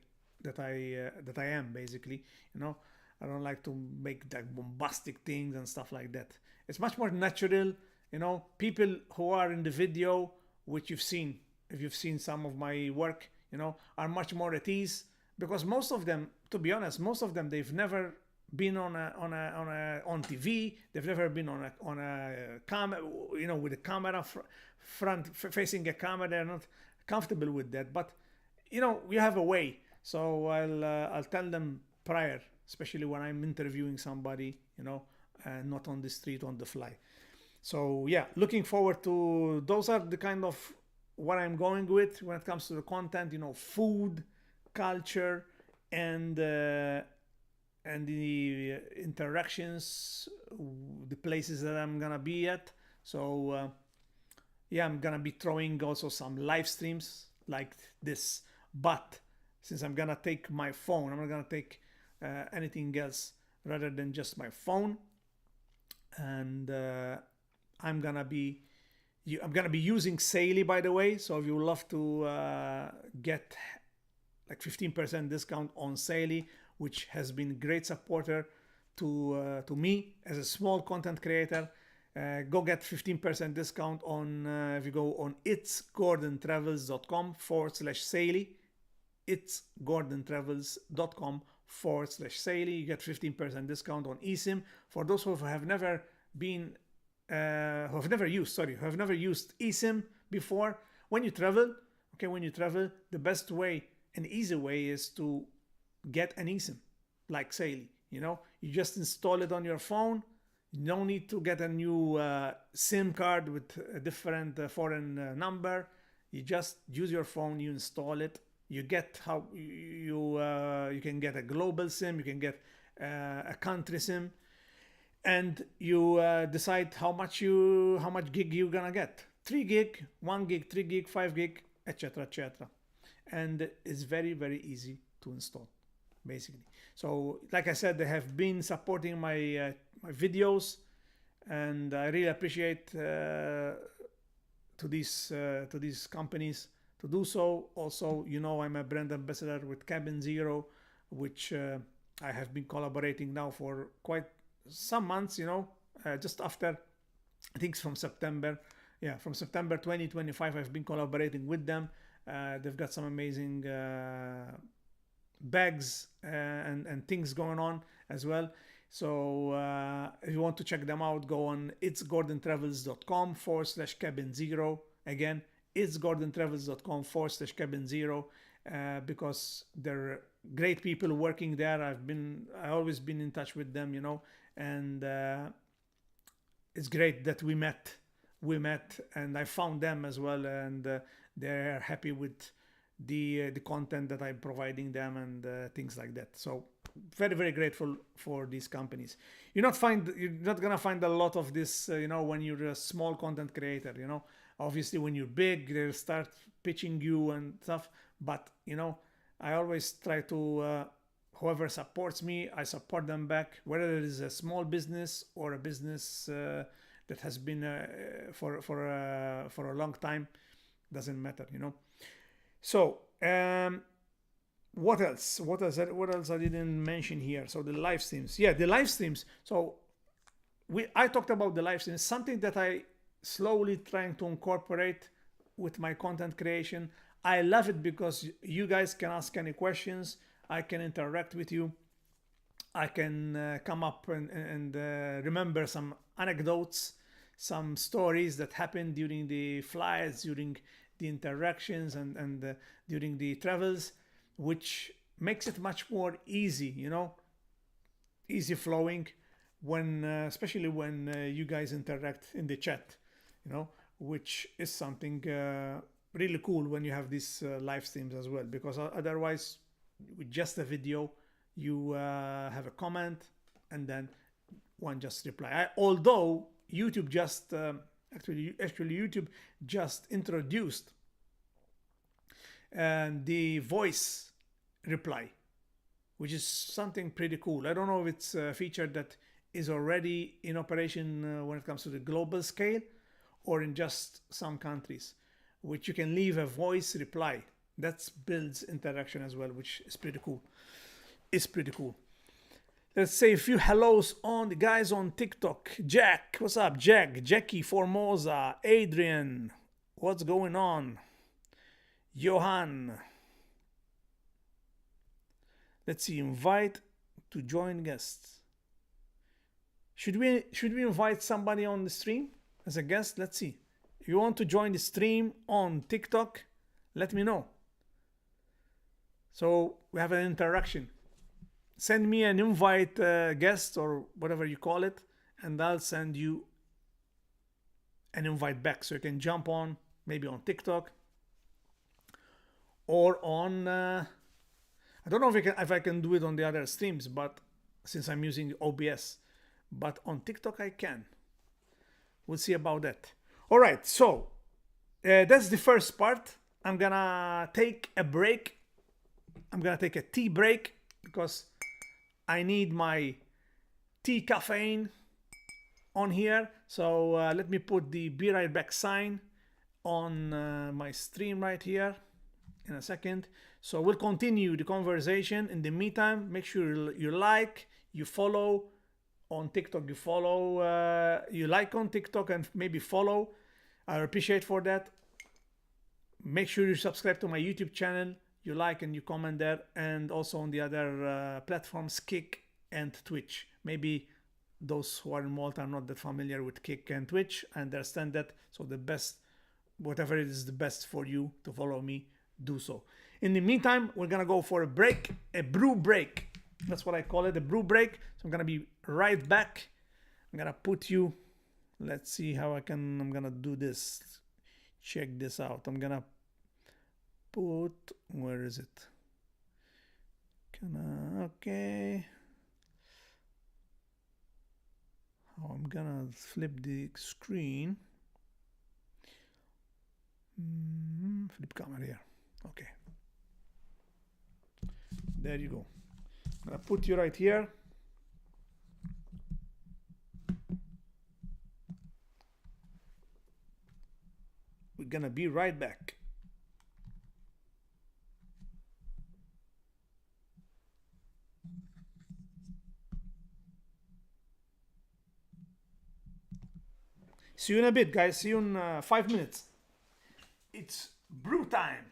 am, basically. I don't like to make like bombastic things and stuff like that. It's much more natural. People who are in the video, which you've seen, if you've seen some of my work, are much more at ease, because most of them, to be honest, they've never been on TV. They've never been on a camera, with a camera facing a camera. They're not comfortable with that. But you have a way. So I'll tell them prior, especially when I'm interviewing somebody, not on the street, on the fly. So yeah, looking forward to, those are the kind of what I'm going with when it comes to the content, food, culture, and and the interactions, the places that I'm gonna be at. So yeah, I'm gonna be throwing also some live streams like this. But since I'm gonna take my phone, I'm not gonna take anything else rather than just my phone, and I'm gonna be I'm gonna be using Saley, by the way. So if you would love to get like 15% discount on Saley, which has been a great supporter to me as a small content creator, go get 15% discount on if you go on itsgordontravels.com/Saley. itsgordontravels.com/Saley. You get 15% discount on eSIM. For those who have never been who have never used eSIM before, when you travel, the best way, an easy way, is to get an eSIM like Saley. You just install it on your phone. No need to get a new SIM card with a different foreign number. You just use your phone, you install it. You get how you can get a global SIM, you can get a country SIM, and you decide how much gig you're gonna get. 3 gig, 1 gig, 3 gig, 5 gig, etc., etc. And it's very, very easy to install, basically. So like I said, they have been supporting my videos, and I really appreciate to these companies to do so. Also, I'm a brand ambassador with Cabin Zero, which I have been collaborating now for quite some months, just after, I think it's from September. Yeah, from September 2025, I've been collaborating with them. They've got some amazing bags and things going on as well. So if you want to check them out, go on itsgordontravels.com/cabin zero. Again, itsgordontravels.com/cabin zero, because they're great people working there. I always been in touch with them, and it's great that we met, and I found them as well, and they're happy with the content that I'm providing them and things like that. So very, very grateful for these companies. You're not gonna find a lot of this, when you're a small content creator. Obviously when you're big, they'll start pitching you and stuff. But I always try to whoever supports me, I support them back, whether it is a small business or a business that has been for a long time. Doesn't matter. So what else I didn't mention here? So the live streams. Yeah, the live streams. So I talked about the live streams, something that I slowly trying to incorporate with my content creation. I love it because you guys can ask any questions. I can interact with you. I can come up and remember some anecdotes, some stories that happened during the flights, during the interactions, and during the travels, which makes it much more easy, easy flowing, when especially when you guys interact in the chat, which is something really cool when you have these live streams as well, because otherwise with just a video you have a comment and then one just reply. Although YouTube just actually YouTube just introduced the voice reply, which is something pretty cool. I don't know if it's a feature that is already in operation when it comes to the global scale, or in just some countries, which you can leave a voice reply. That builds interaction as well, which is pretty cool. Let's say a few hellos on the guys on TikTok. Jack, what's up? Jackie Formosa, Adrian, what's going on? Johan. Let's see, invite to join guests. Should we invite somebody on the stream as a guest? Let's see. If you want to join the stream on TikTok, let me know. So we have an interaction. Send me an invite guest or whatever you call it, and I'll send you an invite back, so you can jump on, maybe on TikTok or on I don't know if I can do it on the other streams, but since I'm using OBS, but on TikTok I can. We'll see about that. All right, so that's the first part. I'm gonna take a break. I'm gonna take a tea break because I need my tea caffeine on here. So let me put the be right back sign on my stream right here in a second. So we'll continue the conversation. In the meantime, make sure you like, you follow on TikTok, you like on TikTok and maybe follow. I appreciate for that. Make sure you subscribe to my YouTube channel, you like and you comment there, and also on the other platforms, Kick and Twitch. Maybe those who are in Malta are not that familiar with Kick and Twitch. I understand that. So the best, whatever is the best for you to follow me, do so. In the meantime, we're gonna go for a break, a brew break. That's what I call it, a brew break. So I'm gonna be right back. I'm gonna put you, let's see how I'm gonna do this. Check this out. I'm gonna put, where is it? Okay. Oh, I'm gonna flip the screen. Flip camera here. Okay. There you go. I'm gonna put you right here. We're gonna be right back. See you in a bit, guys. See you in 5 minutes. It's brew time.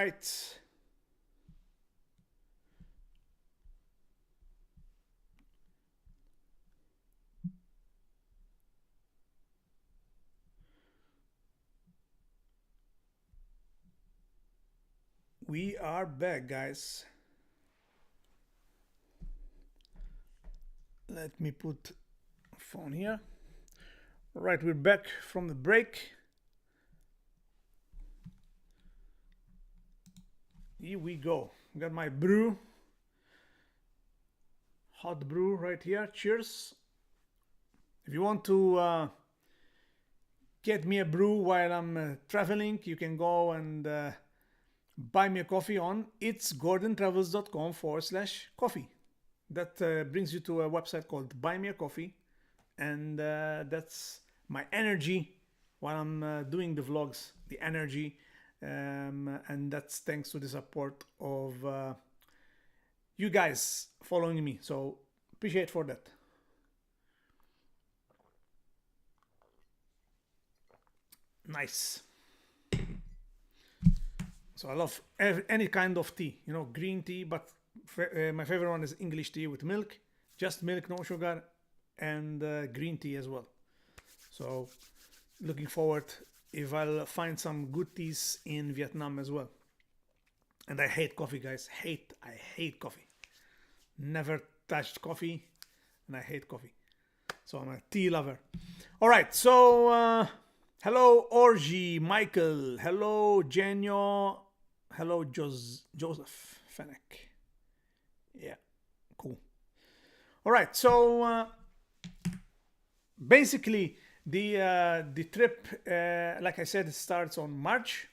right. We are back, guys. Let me put phone here. All right, we're back from the break. Here we go. Got my brew, hot brew right here. Cheers. If you want to get me a brew while I'm traveling, you can go and buy me a coffee on itsgordon.travels.com/coffee. That brings you to a website called Buy Me a Coffee, and that's my energy while I'm doing the vlogs, the energy, and that's thanks to the support of you guys following me. So appreciate for that. Nice. So I love any kind of tea, you know, green tea, but my favorite one is English tea with milk, just milk, no sugar, and green tea as well. So looking forward if I'll find some good teas in Vietnam as well. And I hate coffee, guys. I hate coffee. Never touched coffee, and I hate coffee. So I'm a tea lover. All right, so hello Orgy, Michael. Hello Genio. Hello Joseph Fennec. Yeah, cool. All right, so basically the trip, like I said, it starts on March.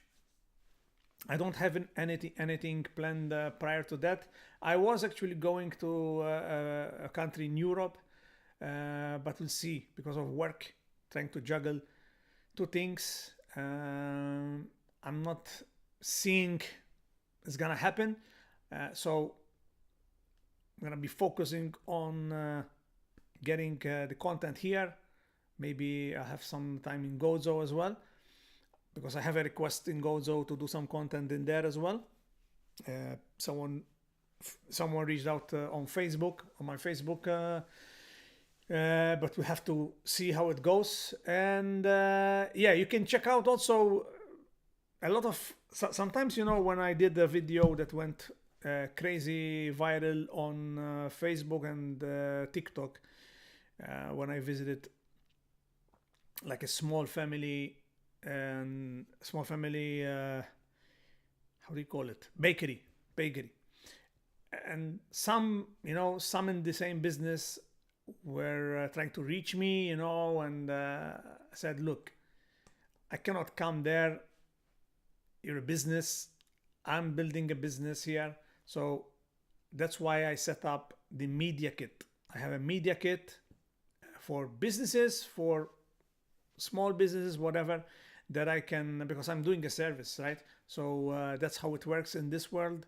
I don't have anything planned prior to that. I was actually going to a country in Europe, but we'll see because of work, trying to juggle two things. I'm not seeing it's gonna happen, so I'm gonna be focusing on getting the content here. Maybe I have some time in Gozo as well, because I have a request in Gozo to do some content in there as well. Someone reached out on Facebook, on my Facebook, but we have to see how it goes. And yeah, you can check out also a lot of, sometimes, you know, when I did the video that went crazy viral on Facebook and TikTok, when I visited like a small family, how do you call it, bakery, and some, you know, some in the same business were trying to reach me, you know, and said, look, I cannot come there, you're a business, I'm building a business here. So that's why I set up the media kit. I have a media kit for businesses, for small businesses, whatever, that I can, because I'm doing a service, right? So that's how it works in this world.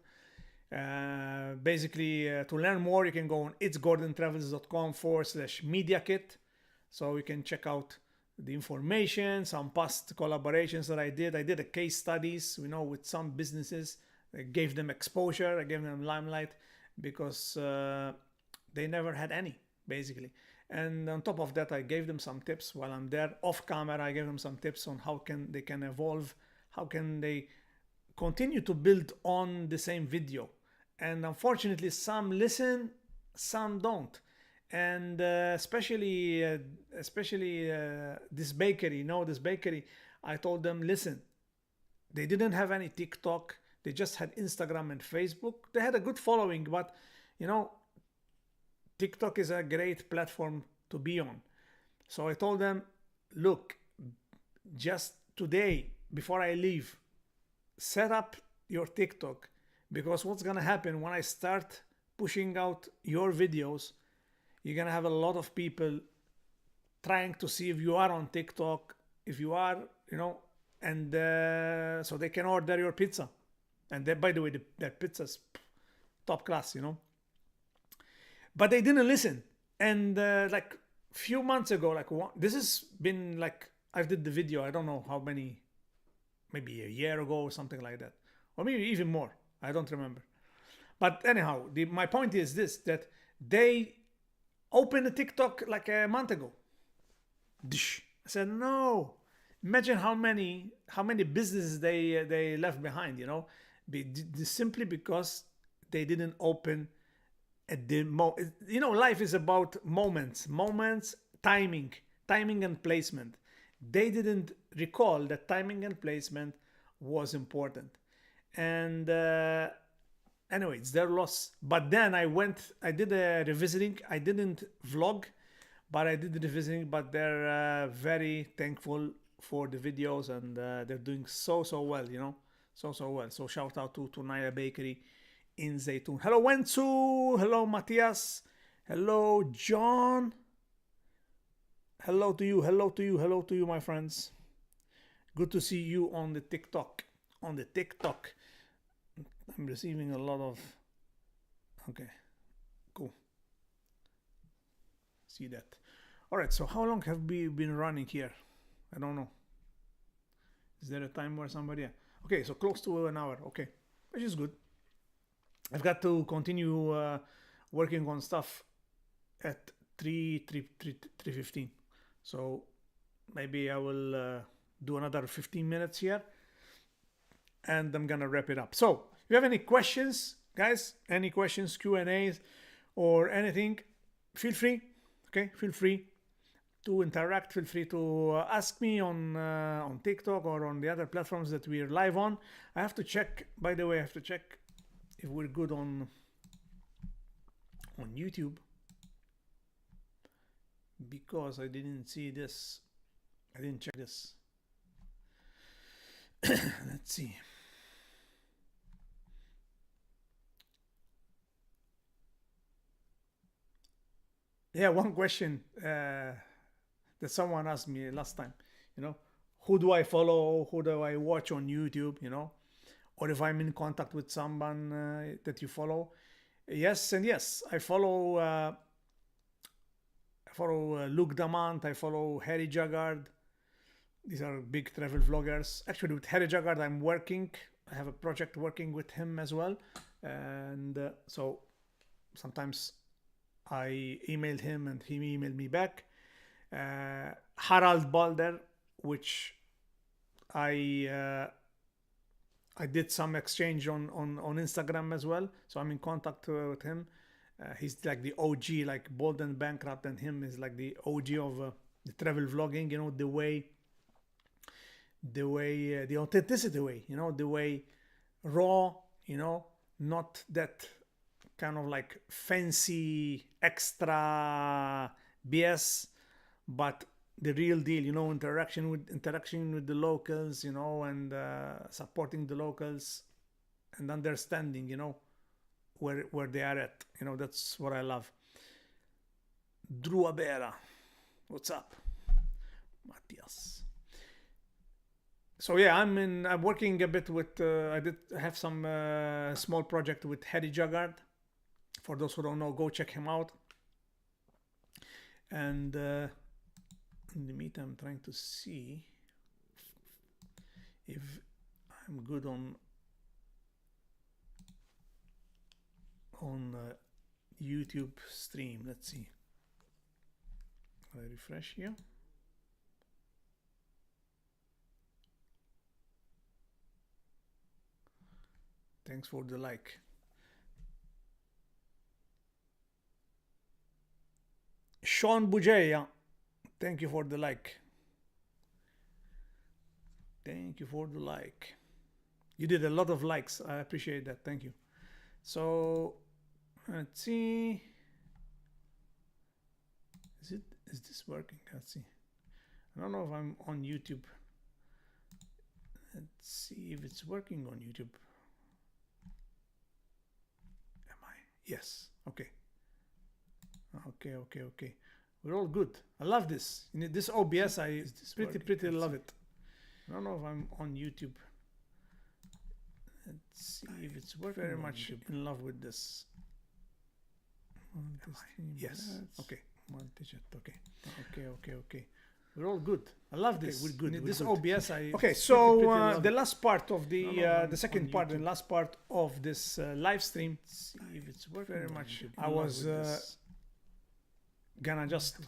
Basically, to learn more, you can go on itsgordontravels.com/media kit. So you can check out the information, some past collaborations that I did. I did a case studies, you know, with some businesses. I gave them exposure, I gave them limelight, because they never had any, basically. And on top of that, I gave them some tips while I'm there off camera. I gave them some tips on how they can evolve, how can they continue to build on the same video. And unfortunately, some listen, some don't. And especially this bakery, I told them, listen, they didn't have any TikTok, they just had Instagram and Facebook. They had a good following, but you know, TikTok is a great platform to be on. So I told them, look, just today, before I leave, set up your TikTok, because what's gonna happen when I start pushing out your videos, you're gonna have a lot of people trying to see if you are on TikTok, if you are, you know, and so they can order your pizza. And by the way, that pizza's top class, you know. But they didn't listen. And like few months ago, this has been like, I did the video, I don't know how many, maybe a year ago or something like that, or maybe even more. I don't remember. But anyhow, my point is this: that they opened a TikTok like a month ago. Dish. I said no. Imagine how many businesses they left behind. Simply because they didn't open at the life is about moments, timing and placement. They didn't recall that timing and placement was important, and anyway, it's their loss. But then I did a revisiting. I didn't vlog, but I did the revisiting. But they're very thankful for the videos, and they're doing so well, so well. So shout out to Naya Bakery in Zaytun. Hello Wensu, hello Matthias, hello John, hello to you, hello to you, my friends. Good to see you on the TikTok. I'm receiving a lot of. Okay, cool. See that. All right. So how long have we been running here? I don't know. Is there a time where somebody? Yeah. Okay, so close to an hour. Okay, which is good. I've got to continue working on stuff at 3:15. So maybe I will do another 15 minutes here, and I'm gonna wrap it up. So if you have any questions, guys, any questions, Q&As, or anything, feel free. Okay, feel free to interact. Feel free to ask me on TikTok or on the other platforms that we're live on. I have to check. By the way, I have to check if we're good on YouTube, because I didn't see this. I didn't check this. Let's see. Yeah, one question that someone asked me last time, who do I follow? Who do I watch on YouTube? Or if I'm in contact with someone that you follow. Yes and yes. I follow Luke Damant. I follow Harry Jaggard. These are big travel vloggers. Actually, with Harry Jaggard, I'm working. I have a project working with him as well. And so sometimes I emailed him and he emailed me back. Harald Balder, which I did some exchange on Instagram as well. So I'm in contact with him. He's like the OG, like Bold and Bankrupt, and him is like the OG of the travel vlogging. The authenticity way. The way raw. Not that kind of like fancy extra BS, but the real deal. Interaction with the locals. And supporting the locals and understanding. Where they are at. That's what I love. Drew Abera, what's up? Matthias. So yeah, I'm working a bit with. I did have some small project with Harry Jaggard. For those who don't know, go check him out. And in the meantime, I'm trying to see if I'm good on YouTube stream. Let's see. I refresh here. Thanks for the like. Sean Bujeya, thank you for the like. Thank you for the like. You did a lot of likes. I appreciate that. Thank you. So let's see. Is this working? Let's see. I don't know if I'm on YouTube. Let's see if it's working on YouTube. Am I? Yes. Okay. Okay. We're all good. I love this. This OBS, I pretty love it. I don't know if I'm on YouTube. Let's see if it's working. Very much in love with this. Yes. Okay. Okay. We're all good. I love this.
We're good.
This
We're
OBS, I
Okay,
pretty
so
love
the
it.
last part of the
No,
the second
on
part and
YouTube.
last part of this live stream,
See if it's working.
very much.
In
I
love
was
with this.
gonna just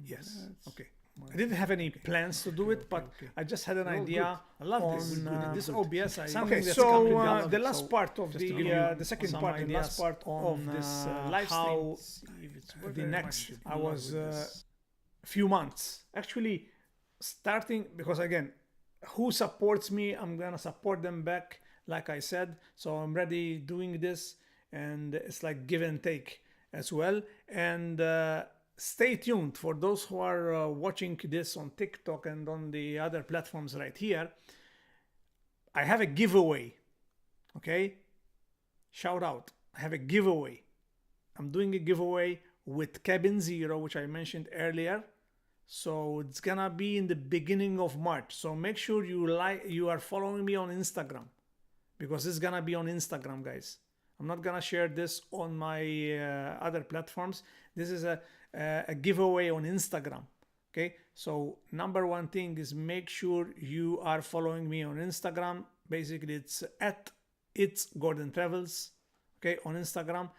Yes.
okay. I didn't have any plans to do it, but I just had an
We're all
idea.
I love this.
on,
This
good.
OBS, I
Okay,
that's
so
completely love
the
it.
last
So
part of
just to give
the
you
second
some
part and last
ideas
part of
on
this
how
live stream,
see if it's
the
working.
next
In
I
love
was
with this.
few months actually starting, because again, who supports me, I'm gonna support them back, like I said. So I'm ready doing this, and it's like give and take as well. And stay tuned for those who are watching this on TikTok and on the other platforms right here. I have a giveaway. Okay, shout out, I have a giveaway. I'm doing a giveaway with Cabin Zero, which I mentioned earlier. So it's gonna be in the beginning of March. So make sure you are following me on Instagram, because it's gonna be on Instagram, guys. I'm not gonna share this on my other platforms. This is a giveaway on Instagram. Okay, so number one thing is make sure you are following me on Instagram. Basically, it's at It's Gordon Travels. Okay, on Instagram,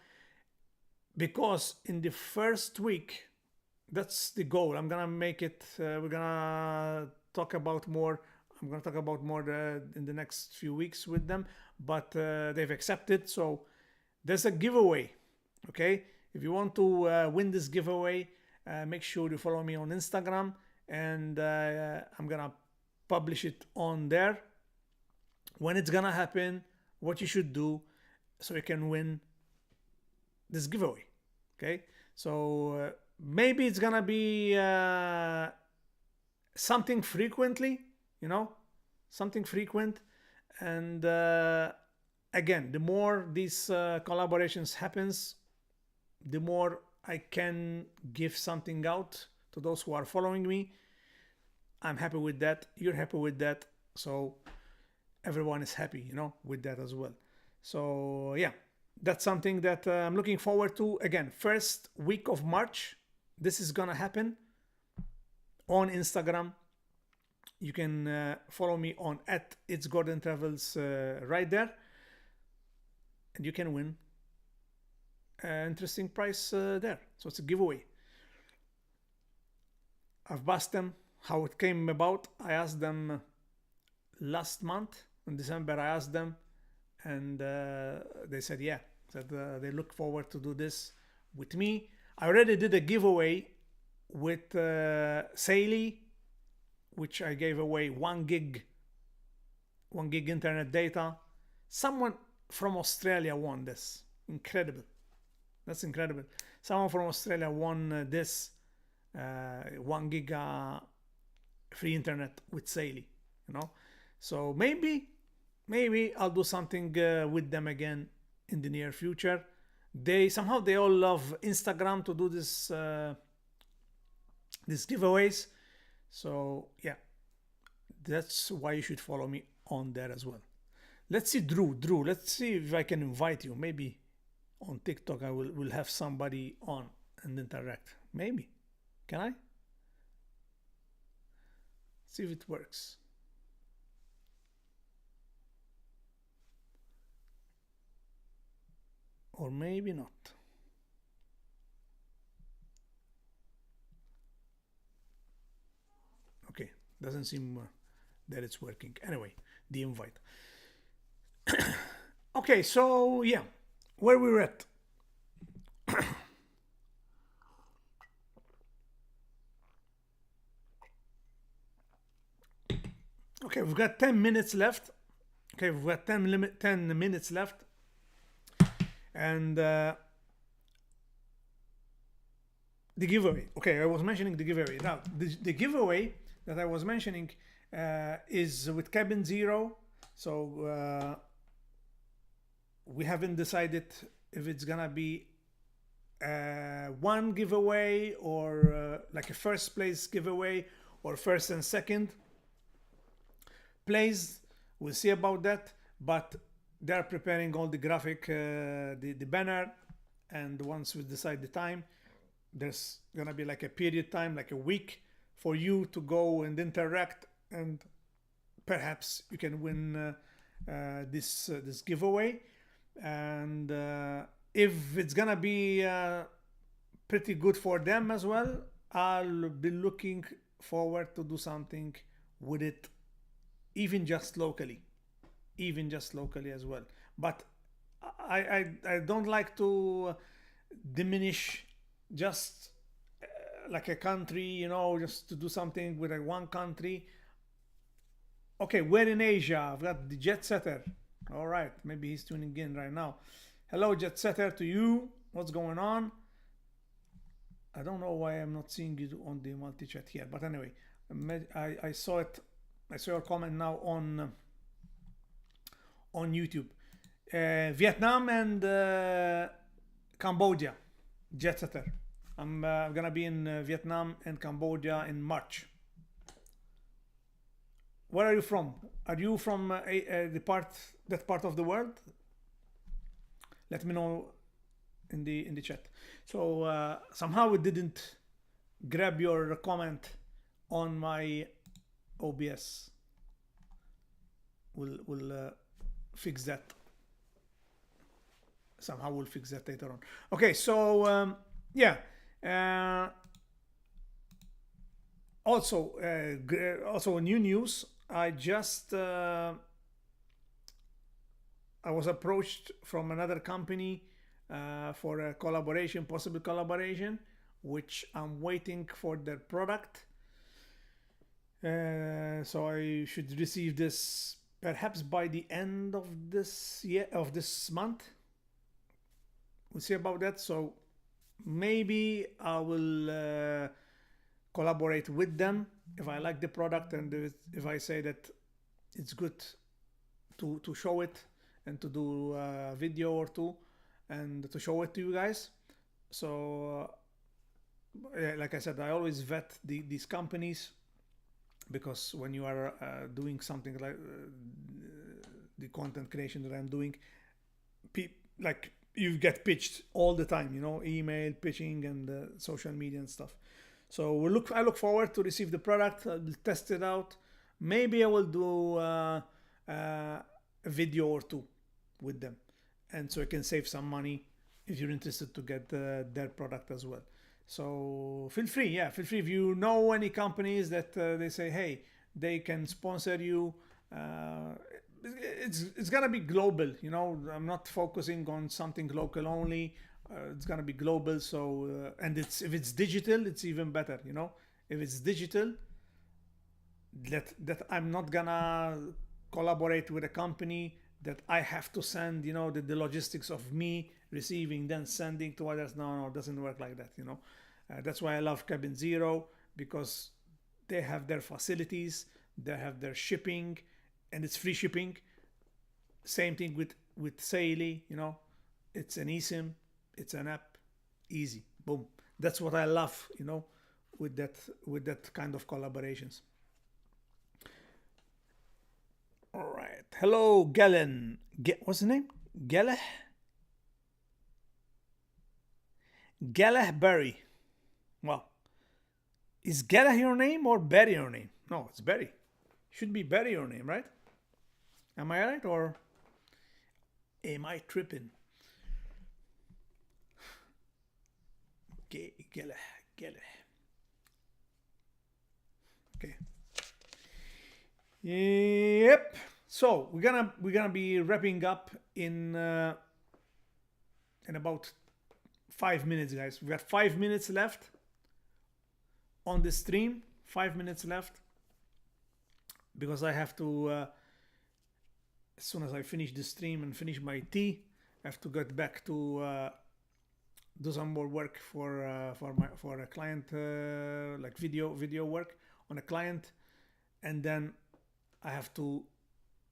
because in the first week, that's the goal. I'm gonna make it. We're gonna talk about more. I'm gonna talk about more in the next few weeks with them, but they've accepted. So there's a giveaway. Okay, if you want to win this giveaway, make sure you follow me on Instagram, and I'm gonna publish it on there when it's gonna happen, what you should do, so you can win this giveaway. Okay, so maybe it's gonna be something frequently, something frequent. And again, the more these collaborations happens, the more I can give something out to those who are following me. I'm happy with that. You're happy with that. So everyone is happy, with that as well. So yeah, that's something that I'm looking forward to. Again, first week of March, this is gonna happen on Instagram. You can follow me on at It's Gordon Travels right there, and you can win an interesting prize there. So it's a giveaway. I've asked them how it came about. I asked them last month in December. I asked them, and they said yeah. Said they look forward to do this with me. I already did a giveaway with Saley, which I gave away 1 gig internet data. Someone from Australia won this. Incredible. That's incredible. Someone from Australia won this 1 gig free internet with Saley. So maybe I'll do something with them again in the near future. They all love Instagram to do this these giveaways. So yeah, that's why you should follow me on there as well. Let's see, Drew. Let's see if I can invite you. Maybe on TikTok I will have somebody on and interact. Maybe. Can I? See if it works. Or maybe not. Okay, doesn't seem that it's working. Anyway, the invite. Okay, so yeah, where we're at. Okay, we've got 10 minutes left. Okay, we've got 10 minutes left. And the giveaway. Okay, I was mentioning the giveaway. Now, the giveaway that I was mentioning is with Cabin Zero. So we haven't decided if it's gonna be one giveaway or like a first place giveaway or first and second place. We'll see about that. But they're preparing all the graphic, the banner, and once we decide the time, there's gonna be like a period time, like a week for you to go and interact, and perhaps you can win this giveaway. And if it's gonna be pretty good for them as well, I'll be looking forward to do something with it, even just locally, as well. But I don't like to diminish just like a country, just to do something with one country. Okay, we're in Asia. I've got the Jet Setter. All right, maybe he's tuning in right now. Hello, Jet Setter, to you. What's going on? I don't know why I'm not seeing you on the multi-chat here, but anyway, I saw it. I saw your comment now on YouTube. Vietnam and Cambodia, Jet Setter. I'm gonna be in Vietnam and Cambodia in March. Where are you from? Are you from that part of the world? Let me know in the chat. So somehow it didn't grab your comment on my OBS. We'll fix that. Somehow we'll fix that later on. Okay, so yeah. Also new news. I was approached from another company for a collaboration, possible collaboration, which I'm waiting for their product. So I should receive this perhaps by the end of this year, of this month. We'll see about that. So maybe I will collaborate with them if I like the product, and if I say that it's good to show it and to do a video or two and to show it to you guys. So like I said, I always vet these companies, because when you are doing something like the content creation that I'm doing, like you get pitched all the time, email pitching and social media and stuff. So I look forward to receive the product. I'll test it out. Maybe I will do a video or two with them, and so I can save some money if you're interested to get their product as well. So feel free if you know any companies that they say, hey, they can sponsor you. It's gonna be global. I'm not focusing on something local only. It's gonna be global. So and if it's digital, it's even better. If it's digital, that I'm not gonna collaborate with a company that I have to send, the logistics of me receiving, then sending to others. No, it doesn't work like that. That's why I love Cabin Zero, because they have their facilities, they have their shipping, and it's free shipping. Same thing with Saily. It's an eSIM, it's an app, easy, boom. That's what I love, with that kind of collaborations. All right. Hello, Galen. What's the name? Galeh Berry. Well, is Galeh your name or Berry your name? No, it's Berry. Should be Berry your name, right? Am I right, or am I tripping? Galeh. Okay. Yep. So we're gonna be wrapping up in about 5 minutes, guys. We got 5 minutes left on the stream. 5 minutes left, because I have to as soon as I finish the stream and finish my tea, I have to get back to do some more work for a client, like video work on a client, and then I have to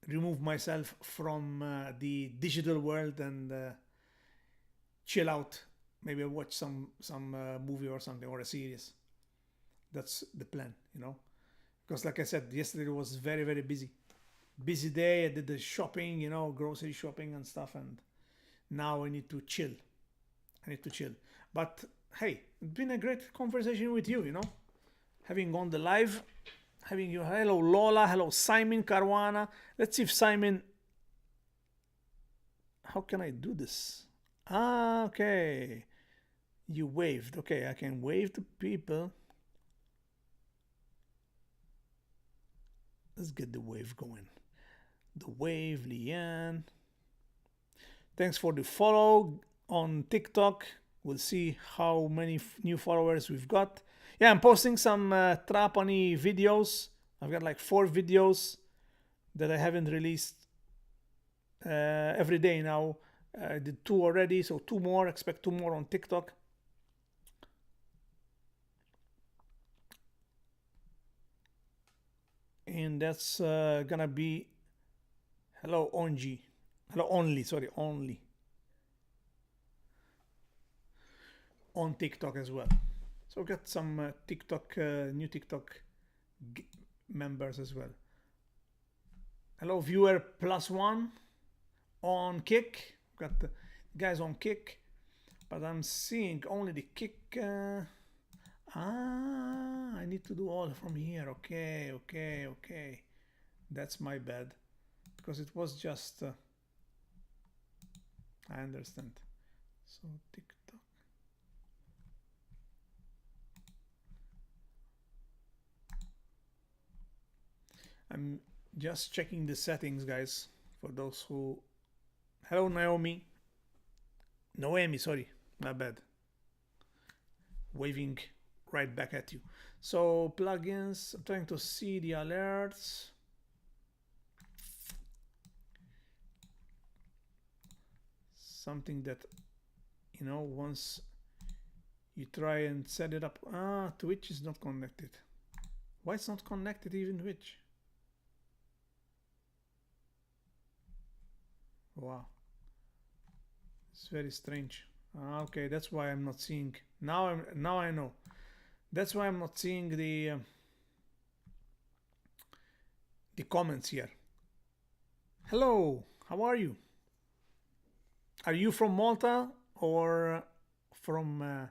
remove myself from the digital world and chill out. Maybe watch some movie or something, or a series. That's the plan, because like I said, yesterday was very, very busy day. I did the shopping, grocery shopping and stuff, and now I need to chill. But hey, it's been a great conversation with you. having on the live, having you. Hello Lola, hello Simon Caruana. Let's see if Simon. How can I do this? Ah, okay. You waved. Okay, I can wave to people. Let's get the wave going. The wave, Leanne. Thanks for the follow on TikTok. We'll see how many new followers we've got. Yeah, I'm posting some Trapani videos. I've got like 4 videos that I haven't released every day now. I did 2 already, so 2 more. Expect 2 more on TikTok. And that's gonna be hello Onji. Hello only, sorry, only. On TikTok as well. So we got some TikTok, new TikTok members as well. Hello viewer +1 on Kick. Got the guys on Kick, but I'm seeing only the Kick. I need to do all from here. Okay. That's my bad, because it was just. I understand. So TikTok. I'm just checking the settings, guys, for those who. Hello, Naomi. Noemi, sorry, my bad. Waving right back at you. So, plugins, I'm trying to see the alerts. Something that, once you try and set it up. Twitch is not connected. Why it's not connected even Twitch? Wow, it's very strange. Okay, that's why I'm not seeing. Now I know. That's why I'm not seeing the comments here. Hello, how are you? Are you from Malta or from a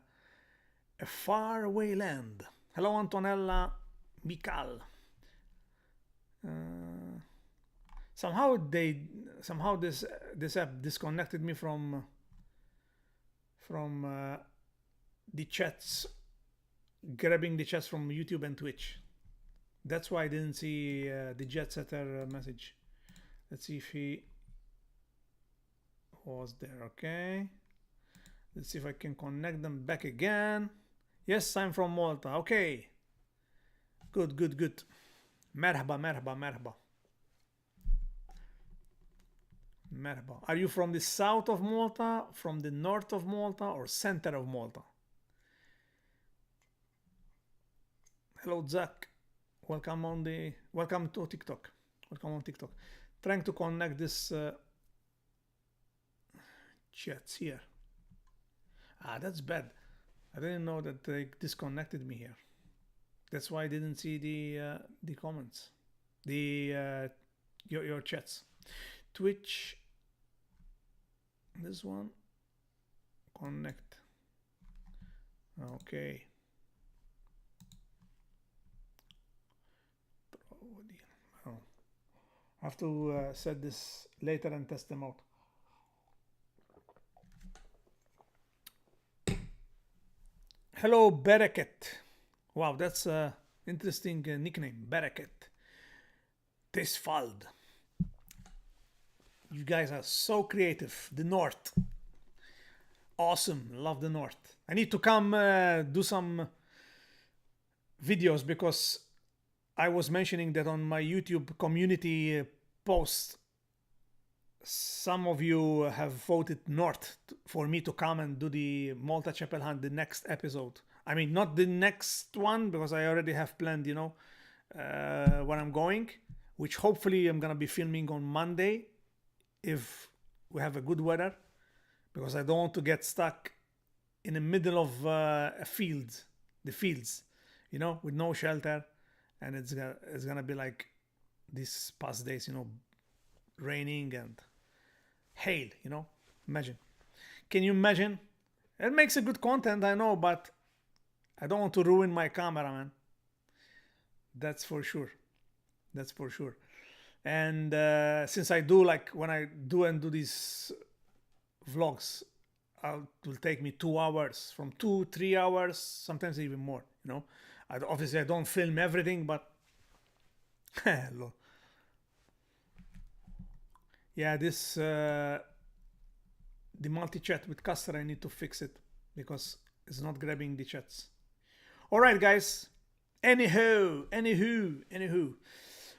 faraway land? Hello, Antonella Mikal. Somehow this app disconnected me from the chats, grabbing the chats from YouTube and Twitch. That's why I didn't see the Jet Setter message. Let's see if he was there. Okay, let's see if I can connect them back again. Yes, I'm from Malta. Okay, good. Merhaba. Are you from the south of Malta, from the north of Malta, or center of Malta? Hello, Zach. Welcome to TikTok. Welcome on TikTok. Trying to connect this chats here. That's bad. I didn't know that they disconnected me here. That's why I didn't see the comments, your chats. Twitch. This one. Connect. Okay. Oh. I have to set this later and test them out. Hello, Bereket. Wow, that's an interesting nickname, Bereket. Tisfald. You guys are so creative. The North. Awesome. Love the North. I need to come do some videos, because I was mentioning that on my YouTube community post. Some of you have voted North for me to come and do the Malta Chapel Hunt, the next episode. I mean, not the next one, because I already have planned, where I'm going, which hopefully I'm going to be filming on Monday if we have a good weather, because I don't want to get stuck in the middle of the fields, with no shelter, and it's gonna be like these past days, raining and hail. Imagine. Can you imagine? It makes a good content, I know, but I don't want to ruin my camera, man. That's for sure. That's for sure. And since I do, like, when I do these vlogs, it will take me 2 hours, from 2 3 hours, sometimes even more. Obviously I don't film everything, but yeah, this the multi-chat with Caster, I need to fix it because it's not grabbing the chats. All right, guys. Anywho.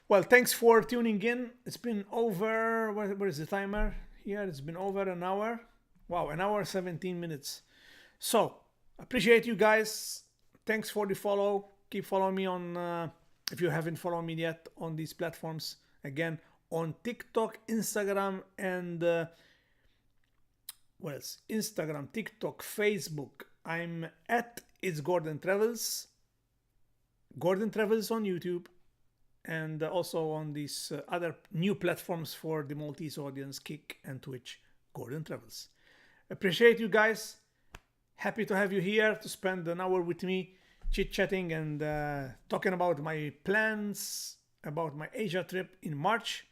Well, thanks for tuning in. It's been over. Where is the timer? Here, it's been over an hour. Wow, an hour 17 minutes. So, appreciate you guys. Thanks for the follow. Keep following me on, if you haven't followed me yet, on these platforms. Again, on TikTok, Instagram, and what else? Instagram, TikTok, Facebook. I'm at It's Gordon Travels. Gordon Travels on YouTube. And also on these other new platforms for the Maltese audience, Kick and Twitch, Gordon Travels. Appreciate you guys. Happy to have you here to spend an hour with me, chit-chatting and talking about my plans, about my Asia trip in March.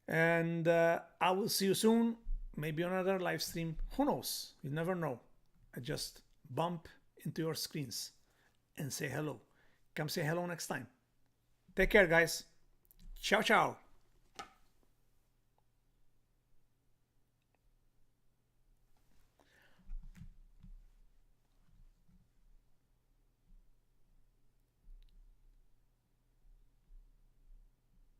And I will see you soon, maybe on another live stream. Who knows? You never know. I just bump into your screens and say hello. Come say hello next time. Take care, guys. Ciao, ciao.